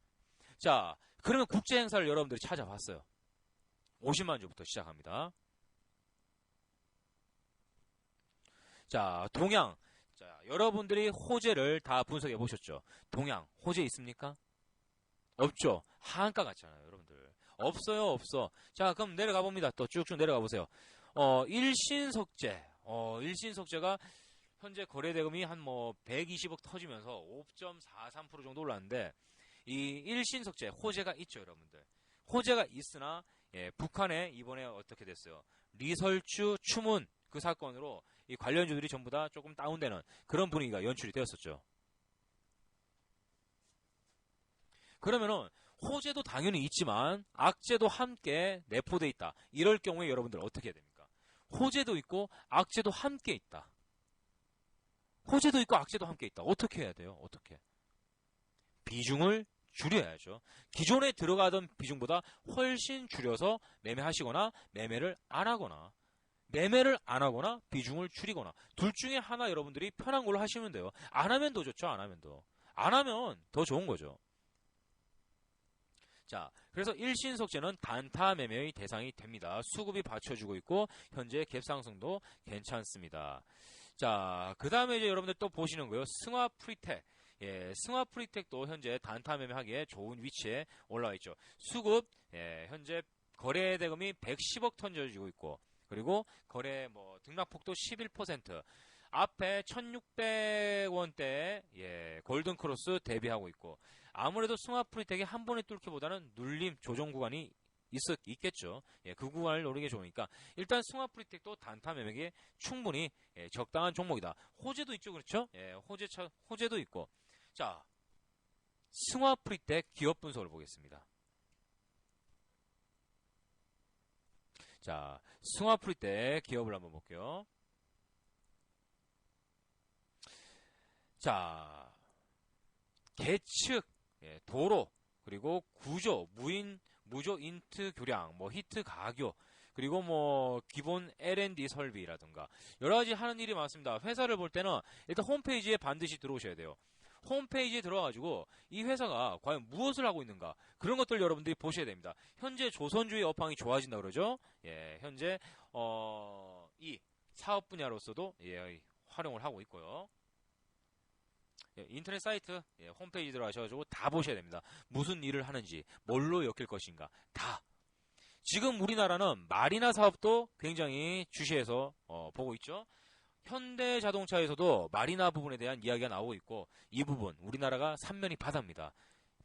자, 그러면 국제 행사를 여러분들이 찾아봤어요. 50만 주부터 시작합니다. 자, 동양. 자, 여러분들이 호재를 다 분석해 보셨죠? 동양, 호재 있습니까? 없죠? 하한가 같잖아요, 여러분들. 없어요, 없어. 자, 그럼 내려가 봅니다. 또 쭉쭉 내려가 보세요. 일신석재. 일신석재가 현재 거래대금이 한 120억 터지면서 5.43% 정도 올랐는데, 이 일신석재 호재가 있죠, 여러분들. 호재가 있으나, 예, 북한에 이번에 어떻게 됐어요? 리설주 추문 그 사건으로 이 관련주들이 전부 다 조금 다운되는 그런 분위기가 연출이 되었었죠. 그러면은 호재도 당연히 있지만 악재도 함께 내포되어 있다. 이럴 경우에 여러분들 어떻게 해야 됩니까? 호재도 있고 악재도 함께 있다. 호재도 있고 악재도 함께 있다. 어떻게 해야 돼요? 어떻게? 비중을 줄여야죠. 기존에 들어가던 비중보다 훨씬 줄여서 매매하시거나 매매를 안 하거나 비중을 줄이거나 둘 중에 하나 여러분들이 편한 걸로 하시면 돼요. 안 하면 더 좋죠. 안 하면 더 좋은 거죠. 자, 그래서 일신석재는 단타 매매의 대상이 됩니다. 수급이 받쳐주고 있고 현재 갭상승도 괜찮습니다. 자, 그 다음에 이제 여러분들 또 보시는 거예요. 승화프리텍. 예, 승화프리텍도 현재 단타 매매하기에 좋은 위치에 올라와 있죠. 수급, 예, 현재 거래 대금이 110억 ton져지고 있고, 그리고 거래 등락폭도 11%. 앞에 1,600원대 예, 골든크로스 대비하고 있고, 아무래도 승화프리텍이 한 번에 뚫기보다는 눌림 조정 구간이 있겠죠. 예, 그 구간을 노리는 게 좋으니까 일단 승화프리텍도 단타 매매기에 충분히 예, 적당한 종목이다. 호재도 있죠, 그렇죠? 예, 호재도 있고. 자, 승화프리텍 기업 분석을 보겠습니다. 자, 승화프리텍 기업을 한번 볼게요. 자, 계측, 예, 도로, 그리고 구조, 무조 인트 교량, 히트 가교, 그리고 기본 L&D 설비라든가 여러 가지 하는 일이 많습니다. 회사를 볼 때는 일단 홈페이지에 반드시 들어오셔야 돼요. 홈페이지에 들어가지고 이 회사가 과연 무엇을 하고 있는가 그런 것들 여러분들이 보셔야 됩니다. 현재 조선주의 업황이 좋아진다 그러죠. 예, 현재 이 사업 분야로서도 예, 활용을 하고 있고요. 예, 인터넷 사이트 예, 홈페이지 들어가셔가지고 다 보셔야 됩니다. 무슨 일을 하는지 뭘로 엮일 것인가 다. 지금 우리나라는 마리나 사업도 굉장히 주시해서 보고 있죠. 현대자동차에서도 마리나 부분에 대한 이야기가 나오고 있고 이 부분 우리나라가 삼면이 바다입니다.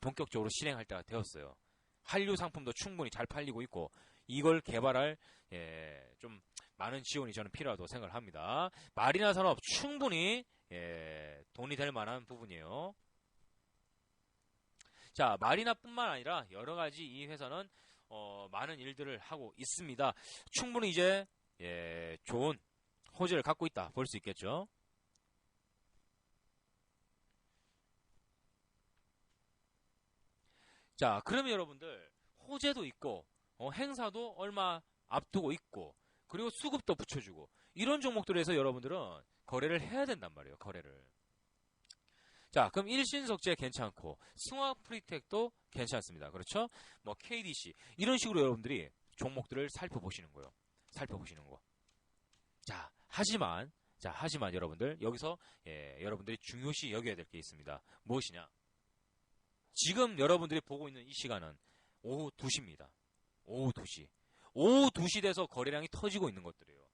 본격적으로 실행할 때가 되었어요. 한류 상품도 충분히 잘 팔리고 있고 이걸 개발할 예, 좀 많은 지원이 저는 필요하다고 생각을 합니다. 마리나 산업 충분히 예, 돈이 될 만한 부분이에요. 자, 마리나뿐만 아니라 여러 가지 이 회사는 많은 일들을 하고 있습니다. 충분히 이제 예, 좋은 호재를 갖고 있다 볼 수 있겠죠. 자, 그러면 여러분들 호재도 있고 행사도 얼마 앞두고 있고 그리고 수급도 붙여주고 이런 종목들에서 여러분들은 거래를 해야 된단 말이에요. 거래를. 자, 그럼 일신석재 괜찮고 승화 프리텍도 괜찮습니다. 그렇죠? 뭐 KDC 이런 식으로 여러분들이 종목들을 살펴보시는 거예요. 살펴보시는 거. 자, 하지만 여러분들 여기서 여러분들이 중요시 여겨야 될 게 있습니다. 무엇이냐? 지금 여러분들이 보고 있는 이 시간은 오후 2시입니다. 오후 2시. 오후 2시 돼서 거래량이 터지고 있는 것들이에요.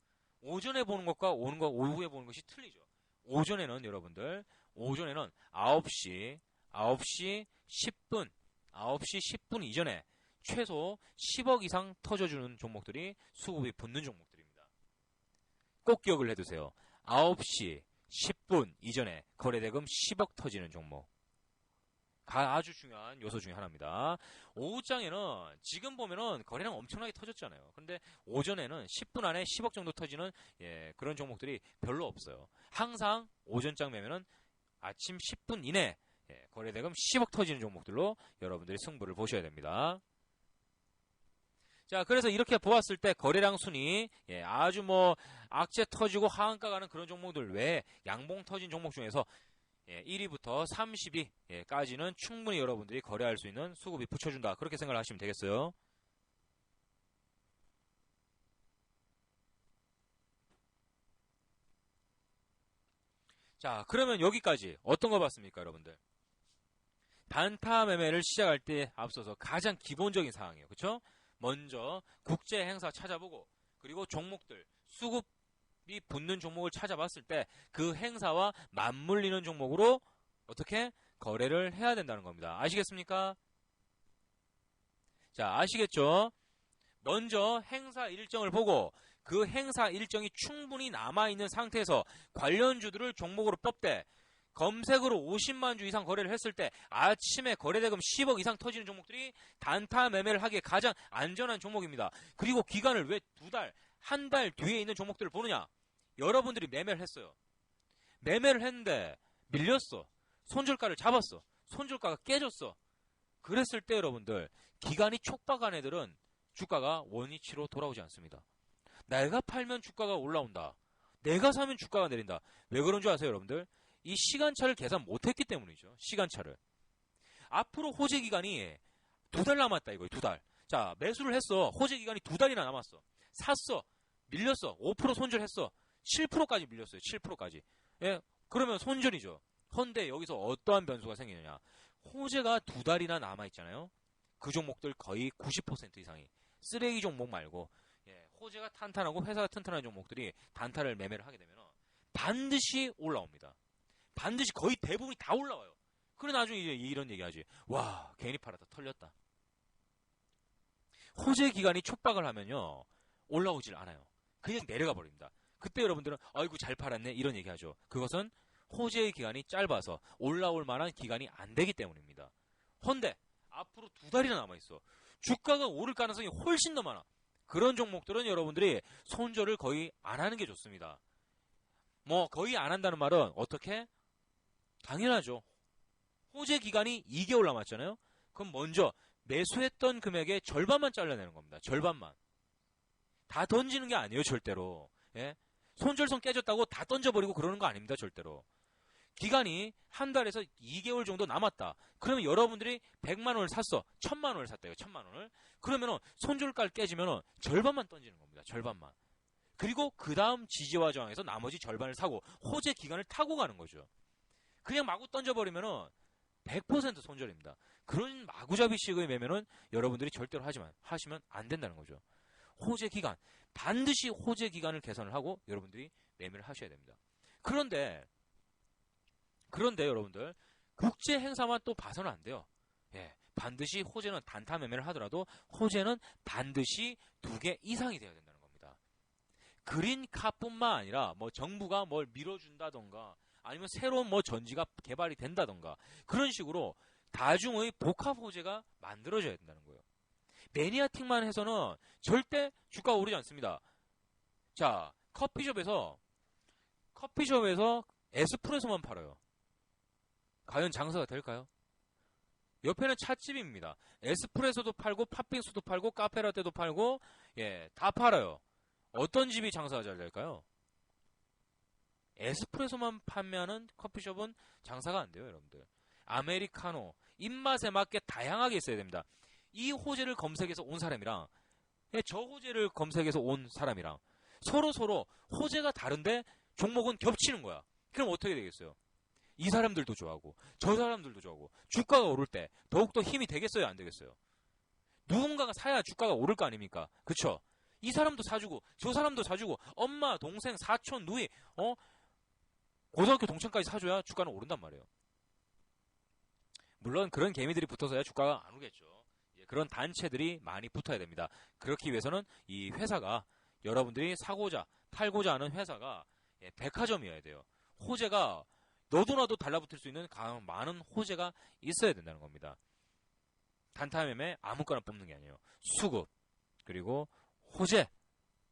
오전에 보는 것과 오후에 보는 것이 틀리죠. 오전에는 여러분들, 오전에는 9시 10분 이전에 최소 10억 이상 터져주는 종목들이 수급이 붙는 종목들입니다. 꼭 기억을 해두세요. 9시 10분 이전에 거래대금 10억 터지는 종목. 아주 중요한 요소 중에 하나입니다. 오후장에는 지금 보면은 거래량 엄청나게 터졌잖아요. 근데 오전에는 10분 안에 10억 정도 터지는 그런 종목들이 별로 없어요. 항상 오전장 매매는 아침 10분 이내 거래대금 10억 터지는 종목들로 여러분들이 승부를 보셔야 됩니다. 자, 그래서 이렇게 보았을 때 거래량 순위 아주 뭐 악재 터지고 하한가 가는 그런 종목들 외에 양봉 터진 종목 중에서 1위부터 30위까지는 충분히 여러분들이 거래할 수 있는 수급이 붙여준다. 그렇게 생각을 하시면 되겠어요. 자, 그러면 여기까지 어떤 거 봤습니까, 여러분들? 단타 매매를 시작할 때 앞서서 가장 기본적인 사항이에요. 그렇죠? 먼저 국제 행사 찾아보고 그리고 종목들 수급이 붙는 종목을 찾아봤을 때 그 행사와 맞물리는 종목으로 어떻게 거래를 해야 된다는 겁니다. 아시겠습니까? 자, 아시겠죠? 먼저 행사 일정을 보고 그 행사 일정이 충분히 남아있는 상태에서 관련주들을 종목으로 뽑되 검색으로 50만 주 이상 거래를 했을 때 아침에 거래대금 10억 이상 터지는 종목들이 단타 매매를 하기에 가장 안전한 종목입니다. 그리고 기간을 왜 2달, 한 달 뒤에 있는 종목들을 보느냐? 여러분들이 매매를 했어요. 매매를 했는데 밀렸어. 손절가를 잡았어. 손절가가 깨졌어. 그랬을 때 여러분들 기간이 촉박한 애들은 주가가 원위치로 돌아오지 않습니다. 내가 팔면 주가가 올라온다. 내가 사면 주가가 내린다. 왜 그런 줄 아세요, 여러분들? 이 시간차를 계산 못했기 때문이죠. 시간차를. 앞으로 호재 기간이 2달 남았다 이거예요. 2달. 자, 매수를 했어. 호재 기간이 2달이나 남았어. 샀어. 밀렸어. 5% 손절했어. 7%까지 밀렸어요. 7%까지. 예, 그러면 손절이죠. 헌데 여기서 어떠한 변수가 생기느냐? 호재가 2달이나 남아있잖아요. 그 종목들 거의 90% 이상이 쓰레기 종목 말고 호재가 탄탄하고 회사가 튼튼한 종목들이 단타를 매매를 하게 되면 반드시 올라옵니다. 반드시 거의 대부분이 다 올라와요. 그래 나중에 이제 이런 얘기하지. 와, 괜히 팔았다 털렸다. 호재 기간이 촉박을 하면요 올라오질 않아요. 그냥 내려가 버립니다. 그때 여러분들은 아이고 잘 팔았네 이런 얘기하죠. 그것은 호재의 기간이 짧아서 올라올 만한 기간이 안 되기 때문입니다. 헌데 앞으로 2달이나 남아있어. 주가가 오를 가능성이 훨씬 더 많아. 그런 종목들은 여러분들이 손절을 거의 안 하는 게 좋습니다. 뭐 거의 안 한다는 말은 어떻게? 당연하죠. 호재 기간이 2개월 남았잖아요. 그럼 먼저 매수했던 금액의 절반만 잘라내는 겁니다. 절반만. 다 던지는 게 아니에요, 절대로. 예? 손절선 깨졌다고 다 던져버리고 그러는 거 아닙니다, 절대로. 기간이 한 달에서 2개월 정도 남았다. 그러면 여러분들이 100만 원을 샀어. 1000만 원을 샀대요. 1000만 원을. 그러면은 손절가를 깨지면은 절반만 던지는 겁니다. 절반만. 그리고 그 다음 지지와 저항에서 나머지 절반을 사고 호재 기간을 타고 가는 거죠. 그냥 마구 던져버리면은 100% 손절입니다. 그런 마구잡이식의 매매는 여러분들이 절대로 하시면 안 된다는 거죠. 호재 기간. 반드시 호재 기간을 계산을 하고 여러분들이 매매를 하셔야 됩니다. 그런데 여러분들 국제 행사만 또 봐서는 안 돼요. 예, 반드시 호재는 단타 매매를 하더라도 호재는 반드시 2개 이상이 돼야 된다는 겁니다. 그린카뿐만 아니라 뭐 정부가 뭘 밀어준다던가 아니면 새로운 뭐 전지가 개발이 된다던가 그런 식으로 다중의 복합 호재가 만들어져야 된다는 거예요. 매니아틱만 해서는 절대 주가가 오르지 않습니다. 자, 커피숍에서 에스프레소만 팔아요. 과연 장사가 될까요? 옆에는 찻집입니다. 에스프레소도 팔고 팥빙수도 팔고 카페라떼도 팔고 다 팔아요. 어떤 집이 장사가 잘 될까요? 에스프레소만 판매하는 커피숍은 장사가 안 돼요, 여러분들. 아메리카노, 입맛에 맞게 다양하게 있어야 됩니다. 이 호재를 검색해서 온 사람이랑 저 호재를 검색해서 온 사람이랑 서로 호재가 다른데 종목은 겹치는 거야. 그럼 어떻게 되겠어요? 이 사람들도 좋아하고 저 사람들도 좋아하고 주가가 오를 때 더욱더 힘이 되겠어요, 안 되겠어요? 누군가가 사야 주가가 오를 거 아닙니까? 그쵸? 이 사람도 사주고 저 사람도 사주고 엄마, 동생, 사촌, 누이 고등학교 동창까지 사줘야 주가는 오른단 말이에요. 물론 그런 개미들이 붙어서야 주가가 안 오르겠죠. 그런 단체들이 많이 붙어야 됩니다. 그렇기 위해서는 이 회사가 여러분들이 사고자 팔고자 하는 회사가 백화점이어야 돼요. 호재가 너도 나도 달라붙을 수 있는 많은 호재가 있어야 된다는 겁니다. 단타 매매 아무거나 뽑는 게 아니에요. 수급 그리고 호재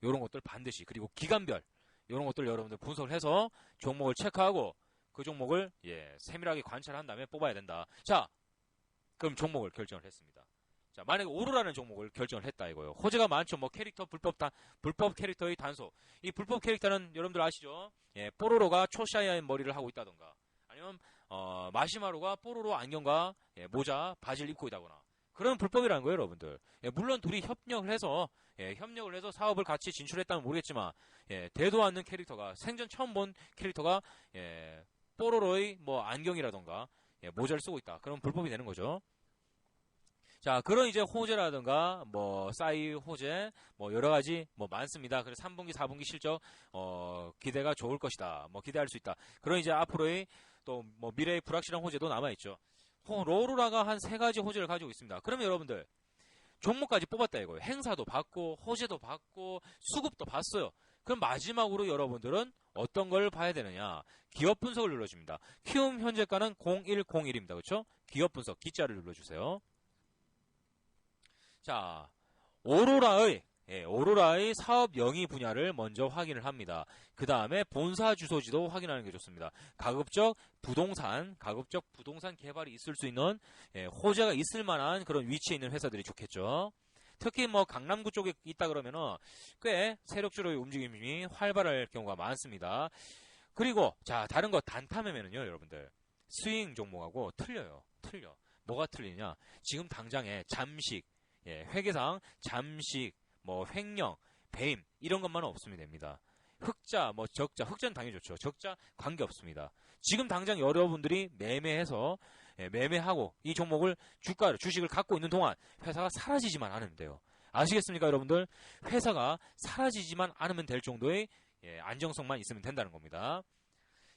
이런 것들 반드시, 그리고 기간별 이런 것들 여러분들 분석을 해서 종목을 체크하고 그 종목을 세밀하게 관찰한 다음에 뽑아야 된다. 자, 그럼 종목을 결정을 했습니다. 자, 만약에 오로라는 종목을 결정을 했다 이거예요. 호재가 많죠. 뭐 캐릭터 불법 캐릭터의 단속. 이 불법 캐릭터는 여러분들 아시죠? 뽀로로가 초샤이한 머리를 하고 있다던가, 아니면 마시마로가 뽀로로 안경과 모자, 바지를 입고 있다거나, 그런 불법이라는 거예요, 여러분들. 물론 둘이 협력을 해서 사업을 같이 진출했다면 모르겠지만, 대도 않는 캐릭터가, 생전 처음 본 캐릭터가 뽀로로의 뭐 안경이라던가 모자를 쓰고 있다. 그럼 불법이 되는 거죠. 자, 그런 이제 호재라든가 뭐 싸이 호재 뭐 여러 가지 뭐 많습니다. 그래서 3분기, 4분기 실적 기대가 좋을 것이다. 뭐 기대할 수 있다. 그런 이제 앞으로의 또 뭐 미래의 불확실한 호재도 남아 있죠. 로로라가 한 3가지 호재를 가지고 있습니다. 그러면 여러분들 종목까지 뽑았다 이거예요. 행사도 받고 호재도 받고 수급도 봤어요. 그럼 마지막으로 여러분들은 어떤 걸 봐야 되느냐? 기업 분석을 눌러줍니다. 키움 현재가는 0101입니다. 그렇죠? 기업 분석 기자를 눌러주세요. 자, 오로라의 사업 영위 분야를 먼저 확인을 합니다. 그 다음에 본사 주소지도 확인하는 게 좋습니다. 가급적 부동산 개발이 있을 수 있는 호재가 있을 만한 그런 위치에 있는 회사들이 좋겠죠. 특히 뭐 강남구 쪽에 있다 그러면은 꽤 세력주로의 움직임이 활발할 경우가 많습니다. 그리고 자, 다른 거 단타 매매는요, 여러분들 스윙 종목하고 틀려. 뭐가 틀리냐? 지금 당장에 잠식, 회계상 잠식, 뭐 횡령, 배임 이런 것만은 없으면 됩니다. 흑자, 뭐 적자, 흑자는 당연히 좋죠. 적자 관계 없습니다. 지금 당장 여러분들이 매매하고 이 종목을 주식을 갖고 있는 동안 회사가 사라지지만 않으면 돼요. 아시겠습니까, 여러분들? 회사가 사라지지만 않으면 될 정도의 안정성만 있으면 된다는 겁니다.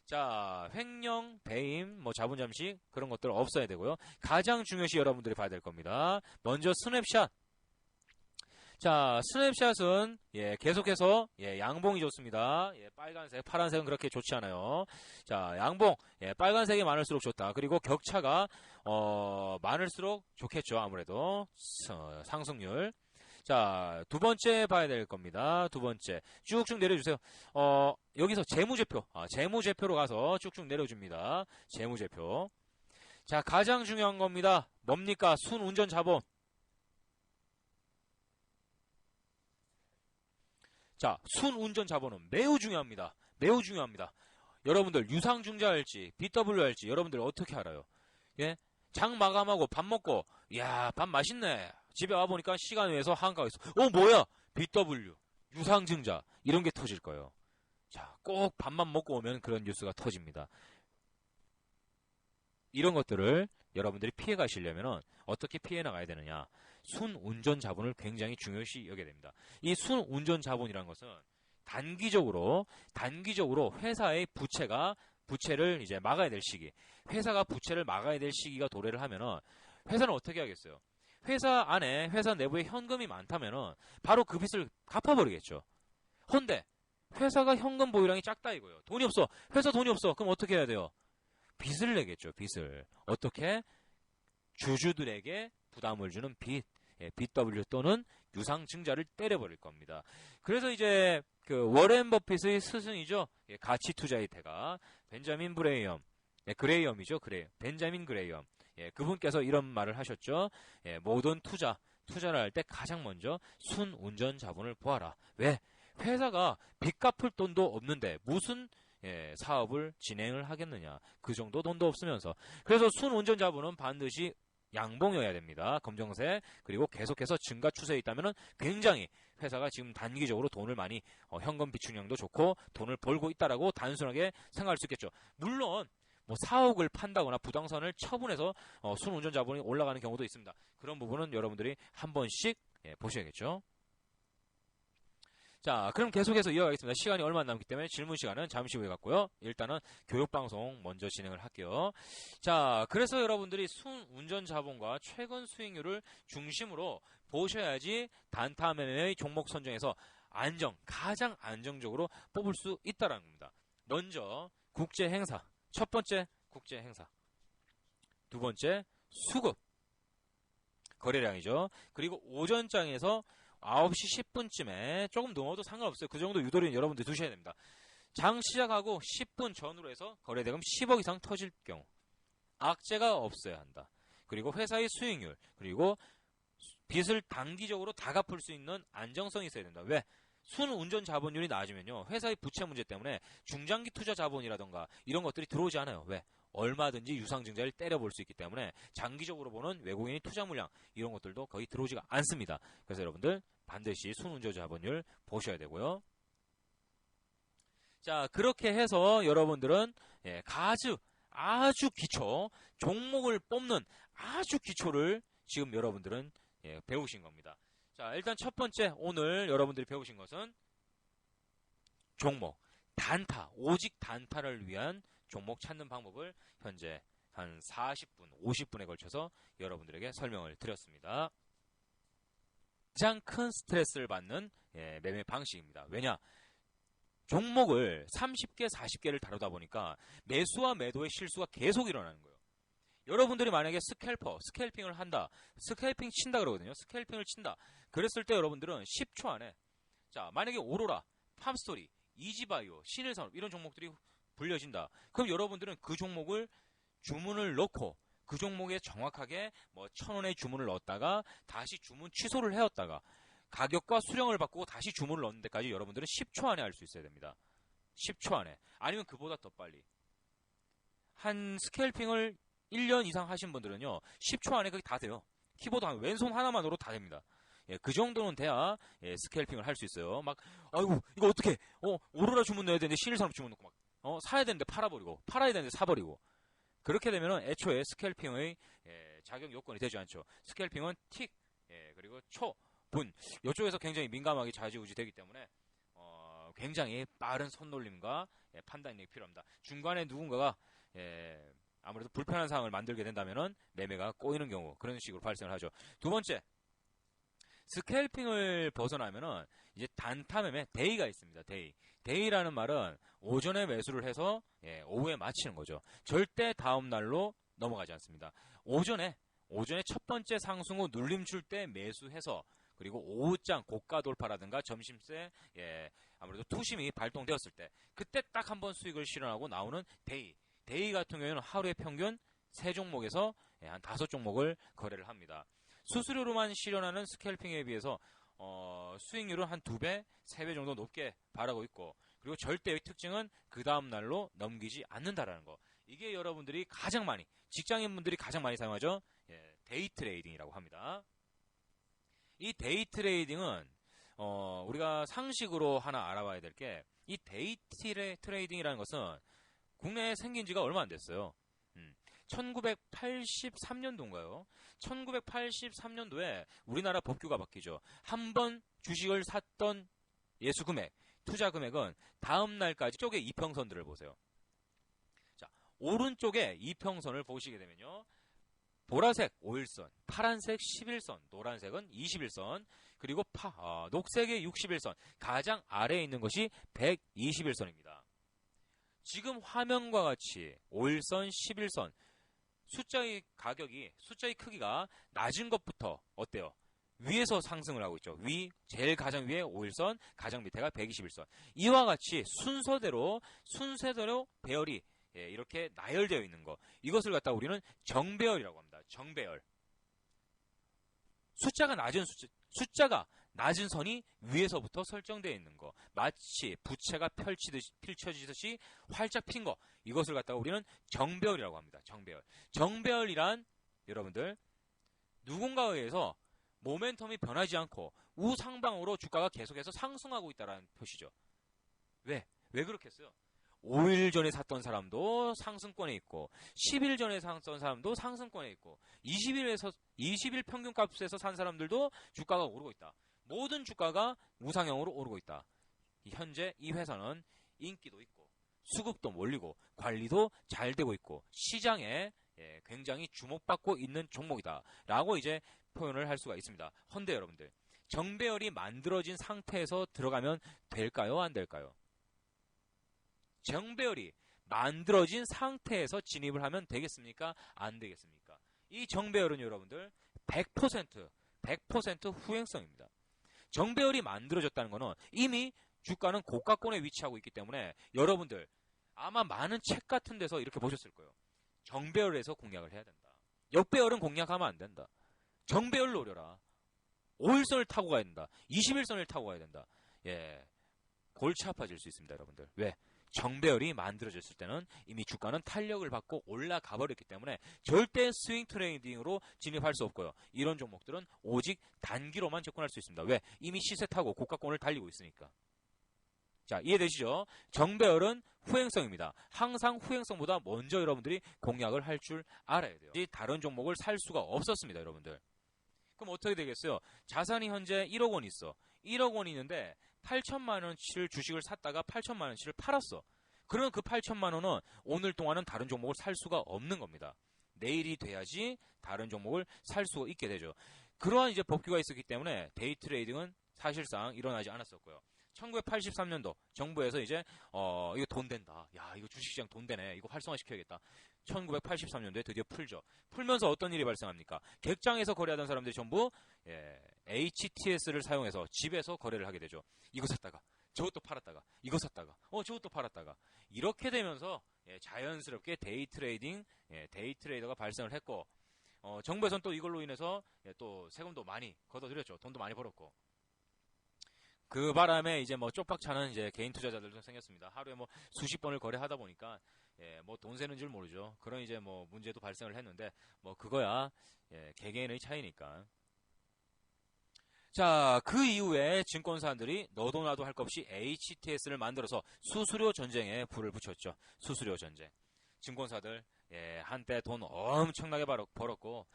자, 횡령, 배임, 뭐 자본 잠식 그런 것들 없어야 되고요. 가장 중요시 여러분들이 봐야 될 겁니다. 먼저 스냅샷. 자, 스냅샷은 계속해서 양봉이 좋습니다. 빨간색, 파란색은 그렇게 좋지 않아요. 자, 양봉, 빨간색이 많을수록 좋다. 그리고 격차가 많을수록 좋겠죠. 아무래도 상승률. 자, 두 번째 봐야 될 겁니다. 두 번째 쭉쭉 내려주세요. 여기서 재무제표로 가서 쭉쭉 내려줍니다. 재무제표. 자, 가장 중요한 겁니다. 뭡니까? 순운전 자본. 자, 순운전 자본은 매우 중요합니다. 매우 중요합니다. 여러분들 유상증자할지 BW 할지 여러분들 어떻게 알아요? 장 마감하고 밥 먹고 밥 맛있네. 집에 와보니까 시간 외에서 한가가 있어. 뭐야? BW, 유상증자 이런 게 터질 거예요. 자, 꼭 밥만 먹고 오면 그런 뉴스가 터집니다. 이런 것들을 여러분들이 피해 가시려면 어떻게 피해 나가야 되느냐? 순운전 자본을 굉장히 중요시 여겨야 됩니다. 이 순운전 자본이라는 것은 단기적으로 회사의 부채를 이제 막아야 될 시기, 회사가 부채를 막아야 될 시기가 도래를 하면은 회사는 어떻게 하겠어요? 회사 내부에 현금이 많다면은 바로 그 빚을 갚아버리겠죠. 헌데 회사가 현금 보유량이 작다 이거예요. 돈이 없어. 회사 돈이 없어. 그럼 어떻게 해야 돼요? 빚을 내겠죠. 빚을. 어떻게? 주주들에게 부담을 주는 빚, BW 또는 유상증자를 때려버릴 겁니다. 그래서 이제 그 워렌 버핏의 스승이죠. 가치 투자의 태가 벤자민 그레이엄이죠. 벤자민 그레이엄. 그분께서 이런 말을 하셨죠. 모든 투자를 할 때 가장 먼저 순운전 자본을 보아라. 왜? 회사가 빚 갚을 돈도 없는데 무슨 사업을 진행을 하겠느냐. 그 정도 돈도 없으면서. 그래서 순운전자분은 반드시 양봉이어야 됩니다. 검정색. 그리고 계속해서 증가 추세에 있다면 굉장히 회사가 지금 단기적으로 돈을 많이 현금 비축량도 좋고 돈을 벌고 있다라고 단순하게 생각할 수 있겠죠. 물론 뭐 사옥을 판다거나 부동산을 처분해서 순운전자분이 올라가는 경우도 있습니다. 그런 부분은 여러분들이 한 번씩 보셔야겠죠. 자, 그럼 계속해서 이어가겠습니다. 시간이 얼마 안 남기 때문에 질문 시간은 잠시 후에 갖고요. 일단은 교육방송 먼저 진행을 할게요. 자, 그래서 여러분들이 순운전 자본과 최근 수익률을 중심으로 보셔야지 단타 매매의 종목 선정에서 가장 안정적으로 뽑을 수 있다는 겁니다. 먼저 국제 행사. 첫 번째 국제 행사. 두 번째 수급. 거래량이죠. 그리고 오전장에서 9시 10분쯤에 조금 넘어도 상관없어요. 그 정도 유도리는 여러분들 두셔야 됩니다. 장 시작하고 10분 전후로 해서 거래대금 10억 이상 터질 경우 악재가 없어야 한다. 그리고 회사의 수익률, 그리고 빚을 단기적으로 다 갚을 수 있는 안정성이 있어야 된다. 왜? 순운전 자본율이 낮으면요, 회사의 부채 문제 때문에 중장기 투자 자본이라던가 이런 것들이 들어오지 않아요. 왜? 얼마든지 유상증자를 때려볼 수 있기 때문에 장기적으로 보는 외국인의 투자 물량 이런 것들도 거의 들어오지가 않습니다. 그래서 여러분들 반드시 순운전 자본율 보셔야 되고요. 자, 그렇게 해서 여러분들은 아주 기초 종목을 뽑는 아주 기초를 지금 여러분들은 배우신 겁니다. 자, 일단 첫 번째 오늘 여러분들이 배우신 것은 종목 단타, 오직 단타를 위한 종목 찾는 방법을 현재 한 40분, 50분에 걸쳐서 여러분들에게 설명을 드렸습니다. 가장 큰 스트레스를 받는 매매 방식입니다. 왜냐? 종목을 30개, 40개를 다루다 보니까 매수와 매도의 실수가 계속 일어나는 거예요. 여러분들이 만약에 스캘핑을 한다, 스캘핑 친다 그러거든요. 스캘핑을 친다. 그랬을 때 여러분들은 10초 안에, 자, 만약에 오로라, 팜스토리, 이지바이오, 신일산업 이런 종목들이 불려진다. 그럼 여러분들은 그 종목을 주문을 넣고 그 종목에 정확하게 1,000원의 주문을 넣었다가 다시 주문 취소를 해왔다가 가격과 수령을 바꾸고 다시 주문을 넣는 데까지 여러분들은 10초 안에 할 수 있어야 됩니다. 10초 안에. 아니면 그보다 더 빨리. 한 스캘핑을 1년 이상 하신 분들은요, 10초 안에 그게 다 돼요. 키보드 왼손 하나만으로 다 됩니다. 그 정도는 돼야 스캘핑을 할 수 있어요. 아이고 이거 어떻게 오로라 주문 넣어야 되는데 신일산업 주문 넣고 사야 되는데 팔아버리고, 팔아야 되는데 사버리고. 그렇게 되면은 애초에 스캘핑의 자격 요건이 되지 않죠. 스캘핑은 틱, 그리고 초, 분 이쪽에서 굉장히 민감하게 좌지우지 되기 때문에 굉장히 빠른 손놀림과 판단력이 필요합니다. 중간에 누군가가 아무래도 불편한 상황을 만들게 된다면은 매매가 꼬이는 경우, 그런 식으로 발생을 하죠. 두 번째, 스캘핑을 벗어나면은 이제 단타 매매, 데이가 있습니다. 데이라는 말은 오전에 매수를 해서 오후에 마치는 거죠. 절대 다음 날로 넘어가지 않습니다. 오전에 첫 번째 상승 후 눌림 줄 때 매수해서, 그리고 오후장 고가 돌파라든가 점심세 아무래도 투심이 발동되었을 때 그때 딱 한번 수익을 실현하고 나오는 데이 같은 경우에는 하루에 평균 3종목에서 한 5종목을 거래를 합니다. 수수료로만 실현하는 스캘핑에 비해서 수익률은 한 2배, 3배 정도 높게 바라고 있고, 그리고 절대의 특징은 그 다음 날로 넘기지 않는다라는 거. 이게 여러분들이 가장 많이, 직장인분들이 가장 많이 사용하죠. 데이 트레이딩이라고 합니다. 이 데이 트레이딩은 우리가 상식으로 하나 알아봐야 될 게, 이 데이 트레이딩이라는 것은 국내에 생긴 지가 얼마 안 됐어요. 1983년도인가요? 1983년도에 우리나라 법규가 바뀌죠. 한 번 주식을 샀던 예수 금액, 투자 금액은 다음 날까지 쪽에 이평선들을 보세요. 자, 오른쪽에 이평선을 보시게 되면요, 보라색 5일선, 파란색 11선, 노란색은 21선, 그리고 녹색의 61선, 가장 아래에 있는 것이 121선입니다. 지금 화면과 같이 5일선, 11선, 숫자의 크기가 낮은 것부터 어때요? 위에서 상승을 하고 있죠. 제일 가장 위에 5일선, 가장 밑에가 121선. 이와 같이 순서대로 배열이 이렇게 나열되어 있는 거. 이것을 갖다 우리는 정배열이라고 합니다. 정배열. 숫자가 낮은 선이 위에서부터 설정되어 있는 거. 마치 부채가 펼쳐지듯이 활짝 핀 거. 이것을 갖다가 우리는 정배열이라고 합니다. 정배열. 정배열이란 여러분들 누군가에 의해서 모멘텀이 변하지 않고 우상방으로 주가가 계속해서 상승하고 있다는 표시죠. 왜 그렇겠어요? 5일 전에 샀던 사람도 상승권에 있고 10일 전에 샀던 사람도 상승권에 있고 20일 평균값에서 산 사람들도 주가가 오르고 있다. 모든 주가가 우상향으로 오르고 있다. 현재 이 회사는 인기도 있고 수급도 몰리고 관리도 잘 되고 있고 시장에 굉장히 주목받고 있는 종목이다 라고 이제 표현을 할 수가 있습니다. 헌데 여러분들 정배열이 만들어진 상태에서 들어가면 될까요? 안 될까요? 정배열이 만들어진 상태에서 진입을 하면 되겠습니까? 안 되겠습니까? 이 정배열은 여러분들 100% 후행성입니다. 정배열이 만들어졌다는 것은 이미 주가는 고가권에 위치하고 있기 때문에 여러분들 아마 많은 책 같은 데서 이렇게 보셨을 거예요. 정배열에서 공략을 해야 된다. 역배열은 공략하면 안 된다. 정배열 노려라. 5일선을 타고 가야 된다. 21선을 타고 가야 된다. 골치 아파질 수 있습니다, 여러분들. 왜? 정배열이 만들어졌을 때는 이미 주가는 탄력을 받고 올라가 버렸기 때문에 절대 스윙 트레이딩으로 진입할 수 없고요. 이런 종목들은 오직 단기로만 접근할 수 있습니다. 왜? 이미 시세 타고 고가권을 달리고 있으니까. 자, 이해되시죠? 정배열은 후행성입니다. 항상 후행성보다 먼저 여러분들이 공략을 할 줄 알아야 돼요. 다른 종목을 살 수가 없었습니다, 여러분들. 그럼 어떻게 되겠어요? 자산이 현재 1억 원 있어. 1억 원 있는데 8천만 원치를 주식을 샀다가 8천만 원치를 팔았어. 그러면 그 8천만 원은 오늘 동안은 다른 종목을 살 수가 없는 겁니다. 내일이 돼야지 다른 종목을 살 수 있게 되죠. 그러한 이제 법규가 있었기 때문에 데이 트레이딩은 사실상 일어나지 않았었고요. 1983년도 정부에서 이제 이거 돈 된다. 야, 이거 주식시장 돈 되네. 이거 활성화시켜야겠다. 1983년도에 드디어 풀죠. 풀면서 어떤 일이 발생합니까? 객장에서 거래하던 사람들이 전부 HTS를 사용해서 집에서 거래를 하게 되죠. 이거 샀다가 저것도 팔았다가 이거 샀다가 저것도 팔았다가 이렇게 되면서 자연스럽게 데이 트레이더가 발생을 했고 정부에서는 또 이걸로 인해서 또 세금도 많이 걷어들였죠. 돈도 많이 벌었고 그 바람에 이제 뭐 쪽박차는 이제 개인 투자자들도 생겼습니다. 하루에 뭐 수십 번을 거래하다 보니까 뭐 돈 세는 줄 모르죠. 그런 이제 뭐 문제도 발생을 했는데 뭐 그거야 개개인의 차이니까. 자, 그 이후에 증권사들이 너도 나도 할 것 없이 HTS를 만들어서 수수료 전쟁에 불을 붙였죠. 수수료 전쟁. 증권사들 한때 돈 엄청나게 벌었고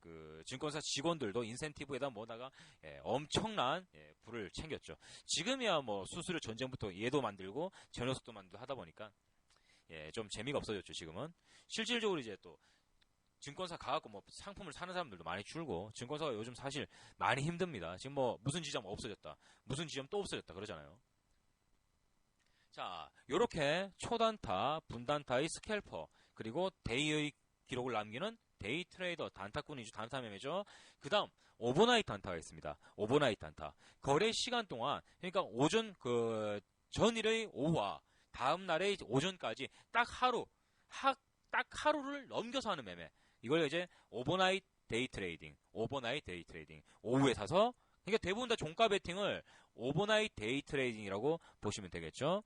그 증권사 직원들도 인센티브에다 뭐다가 엄청난 불을 챙겼죠. 지금이야 뭐 수수료 전쟁부터 얘도 만들고 저 녀석도 만들고 하다 보니까 좀 재미가 없어졌죠. 지금은 실질적으로 이제 또 증권사 가갖고 뭐 상품을 사는 사람들도 많이 줄고 증권사가 요즘 사실 많이 힘듭니다. 지금 뭐 무슨 지점 없어졌다, 무슨 지점 또 없어졌다 그러잖아요. 자, 요렇게 초단타, 분단타의 스캘퍼 그리고 데이의 기록을 남기는 데이 트레이더 단타꾼이죠. 단타 매매죠. 그 다음 오버나이트 단타가 있습니다. 오버나이트 단타. 거래 시간 동안 그러니까 오전 그 전일의 오후와 다음 날의 오전까지 딱 하루를 넘겨서 하는 매매. 이걸 이제 오버나이트 데이 트레이딩. 오후에 사서 그러니까 대부분 다 종가 베팅을 오버나이트 데이 트레이딩이라고 보시면 되겠죠.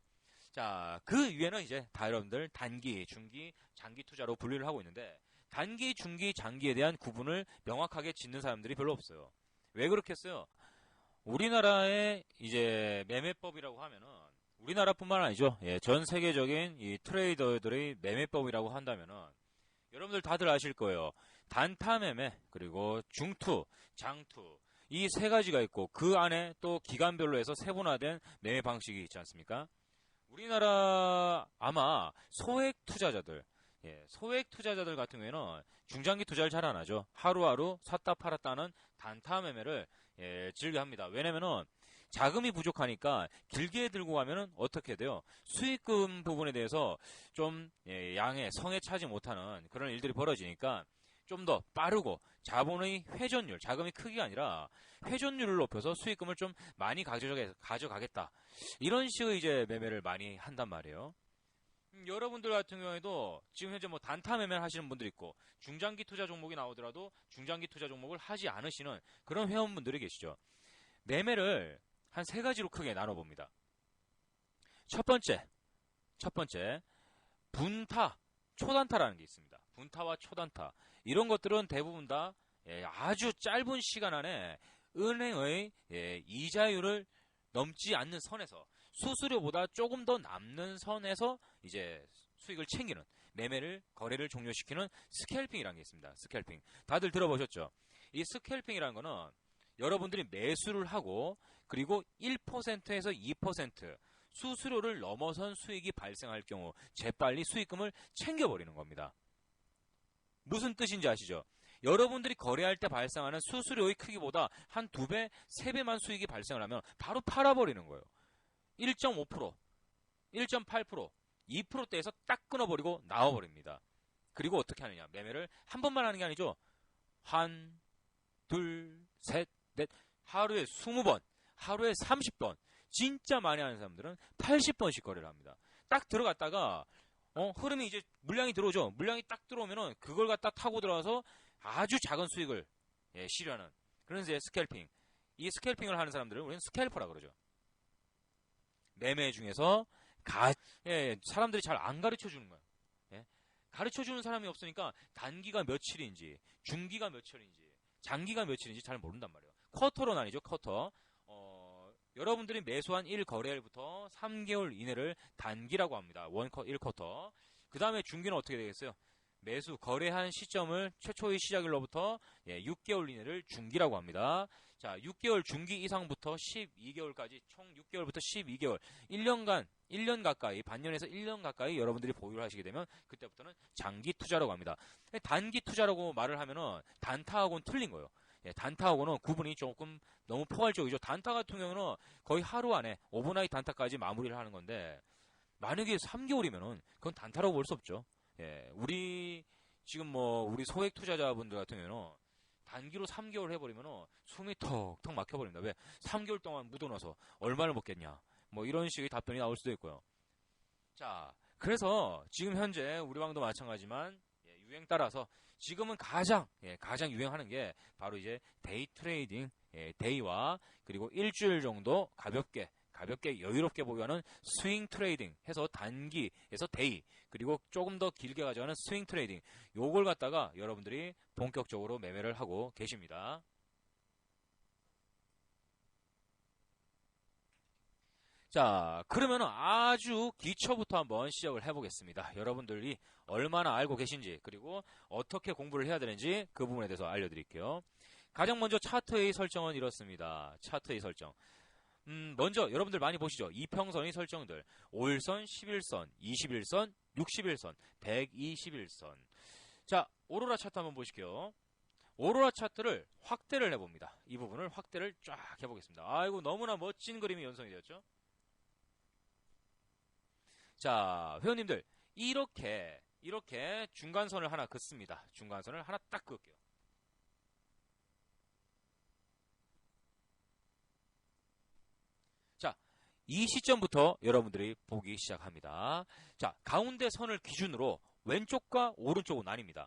자, 그 위에는 이제 다 여러분들 단기, 중기, 장기 투자로 분류를 하고 있는데 단기, 중기, 장기에 대한 구분을 명확하게 짓는 사람들이 별로 없어요. 왜 그렇겠어요? 우리나라의 이제 매매법이라고 하면은 우리나라뿐만 아니죠. 전 세계적인 이 트레이더들의 매매법이라고 한다면은 여러분들 다들 아실 거예요. 단타 매매 그리고 중투, 장투 이 세 가지가 있고 그 안에 또 기간별로 해서 세분화된 매매 방식이 있지 않습니까? 우리나라 아마 소액 투자자들 같은 경우에는 중장기 투자를 잘 안 하죠. 하루하루 샀다 팔았다는 단타 매매를 즐겨합니다. 왜냐면은 자금이 부족하니까 길게 들고 가면은 어떻게 돼요? 수익금 부분에 대해서 좀 양의 성에 차지 못하는 그런 일들이 벌어지니까 좀 더 빠르고 자본의 회전율, 자금이 크기가 아니라 회전율을 높여서 수익금을 좀 많이 가져가겠다. 이런 식의 이제 매매를 많이 한단 말이에요. 여러분들 같은 경우에도 지금 현재 뭐 단타 매매를 하시는 분들 있고 중장기 투자 종목이 나오더라도 중장기 투자 종목을 하지 않으시는 그런 회원분들이 계시죠. 매매를 한 세 가지로 크게 나눠봅니다. 첫 번째, 분타, 초단타라는 게 있습니다. 분타와 초단타. 이런 것들은 대부분 다 아주 짧은 시간 안에 은행의 이자율을 넘지 않는 선에서, 수수료보다 조금 더 남는 선에서 이제 수익을 챙기는, 매매를, 거래를 종료시키는 스캘핑이라는 게 있습니다. 스캘핑. 다들 들어보셨죠? 이 스캘핑이라는 거는 여러분들이 매수를 하고 그리고 1%에서 2% 수수료를 넘어선 수익이 발생할 경우 재빨리 수익금을 챙겨버리는 겁니다. 무슨 뜻인지 아시죠? 여러분들이 거래할 때 발생하는 수수료의 크기보다 한 2배, 3배만 수익이 발생을 하면 바로 팔아버리는 거예요. 1.5%, 1.8%, 2%대에서 딱 끊어버리고 나와버립니다. 그리고 어떻게 하느냐? 매매를 한 번만 하는 게 아니죠. 한, 둘, 셋, 넷, 하루에 20번, 하루에 30번, 진짜 많이 하는 사람들은 80번씩 거래를 합니다. 딱 들어갔다가 흐름이 이제 물량이 들어오죠. 물량이 딱 들어오면은 그걸 갖다 타고 들어와서 아주 작은 수익을 실현하는 그런 이제 스캘핑. 이 스캘핑을 하는 사람들을 우리는 스캘퍼라 그러죠. 매매 중에서 사람들이 잘 안 가르쳐 주는 거야. 가르쳐 주는 사람이 없으니까 단기가 며칠인지, 중기가 며칠인지, 장기가 며칠인지 잘 모른단 말이에요. 쿼터로 나뉘죠. 쿼터. 여러분들이 매수한 1거래일부터 3개월 이내를 단기라고 합니다. 1쿼터. 그 다음에 중기는 어떻게 되겠어요? 매수, 거래한 시점을 최초의 시작일로부터 6개월 이내를 중기라고 합니다. 자, 6개월 중기 이상부터 12개월까지, 총 6개월부터 12개월, 1년 가까이, 반년에서 1년 가까이 여러분들이 보유를 하시게 되면 그때부터는 장기 투자라고 합니다. 단기 투자라고 말을 하면은 단타하고는 틀린 거예요. 단타하고는 구분이 조금 너무 포괄적이죠. 단타 같은 경우는 거의 하루 안에 오버나잇 단타까지 마무리를 하는 건데, 만약에 3개월이면은 그건 단타라고 볼 수 없죠. 우리 지금 우리 소액 투자자분들 같은 경우는 단기로 3개월 해버리면은 숨이 턱턱 막혀버립니다. 왜? 3개월 동안 묻어놔서 얼마를 먹겠냐? 이런 식의 답변이 나올 수도 있고요. 자, 그래서 지금 현재 우리 방도 마찬가지지만 유행 따라서 지금은 가장 유행하는 게 바로 이제 데이 트레이딩, 데이와 그리고 일주일 정도 가볍게 여유롭게 보유하는 스윙 트레이딩 해서 단기에서 데이, 그리고 조금 더 길게 가져가는 스윙 트레이딩, 요걸 갖다가 여러분들이 본격적으로 매매를 하고 계십니다. 자, 그러면 아주 기초부터 한번 시작을 해보겠습니다. 여러분들이 얼마나 알고 계신지, 그리고 어떻게 공부를 해야 되는지 그 부분에 대해서 알려드릴게요. 가장 먼저 차트의 설정은 이렇습니다. 차트의 설정. 먼저 여러분들 많이 보시죠. 이평선의 설정들. 5일선, 11선, 21선, 61선, 121선. 자, 오로라 차트 한번 보실게요. 오로라 차트를 확대를 해봅니다. 이 부분을 확대를 쫙 해보겠습니다. 아이고, 너무나 멋진 그림이 연성이 되었죠. 자, 회원님들, 이렇게 중간선을 하나 긋습니다. 중간선을 하나 딱 그을게요. 자, 이 시점부터 여러분들이 보기 시작합니다. 자, 가운데 선을 기준으로 왼쪽과 오른쪽으로 나뉩니다.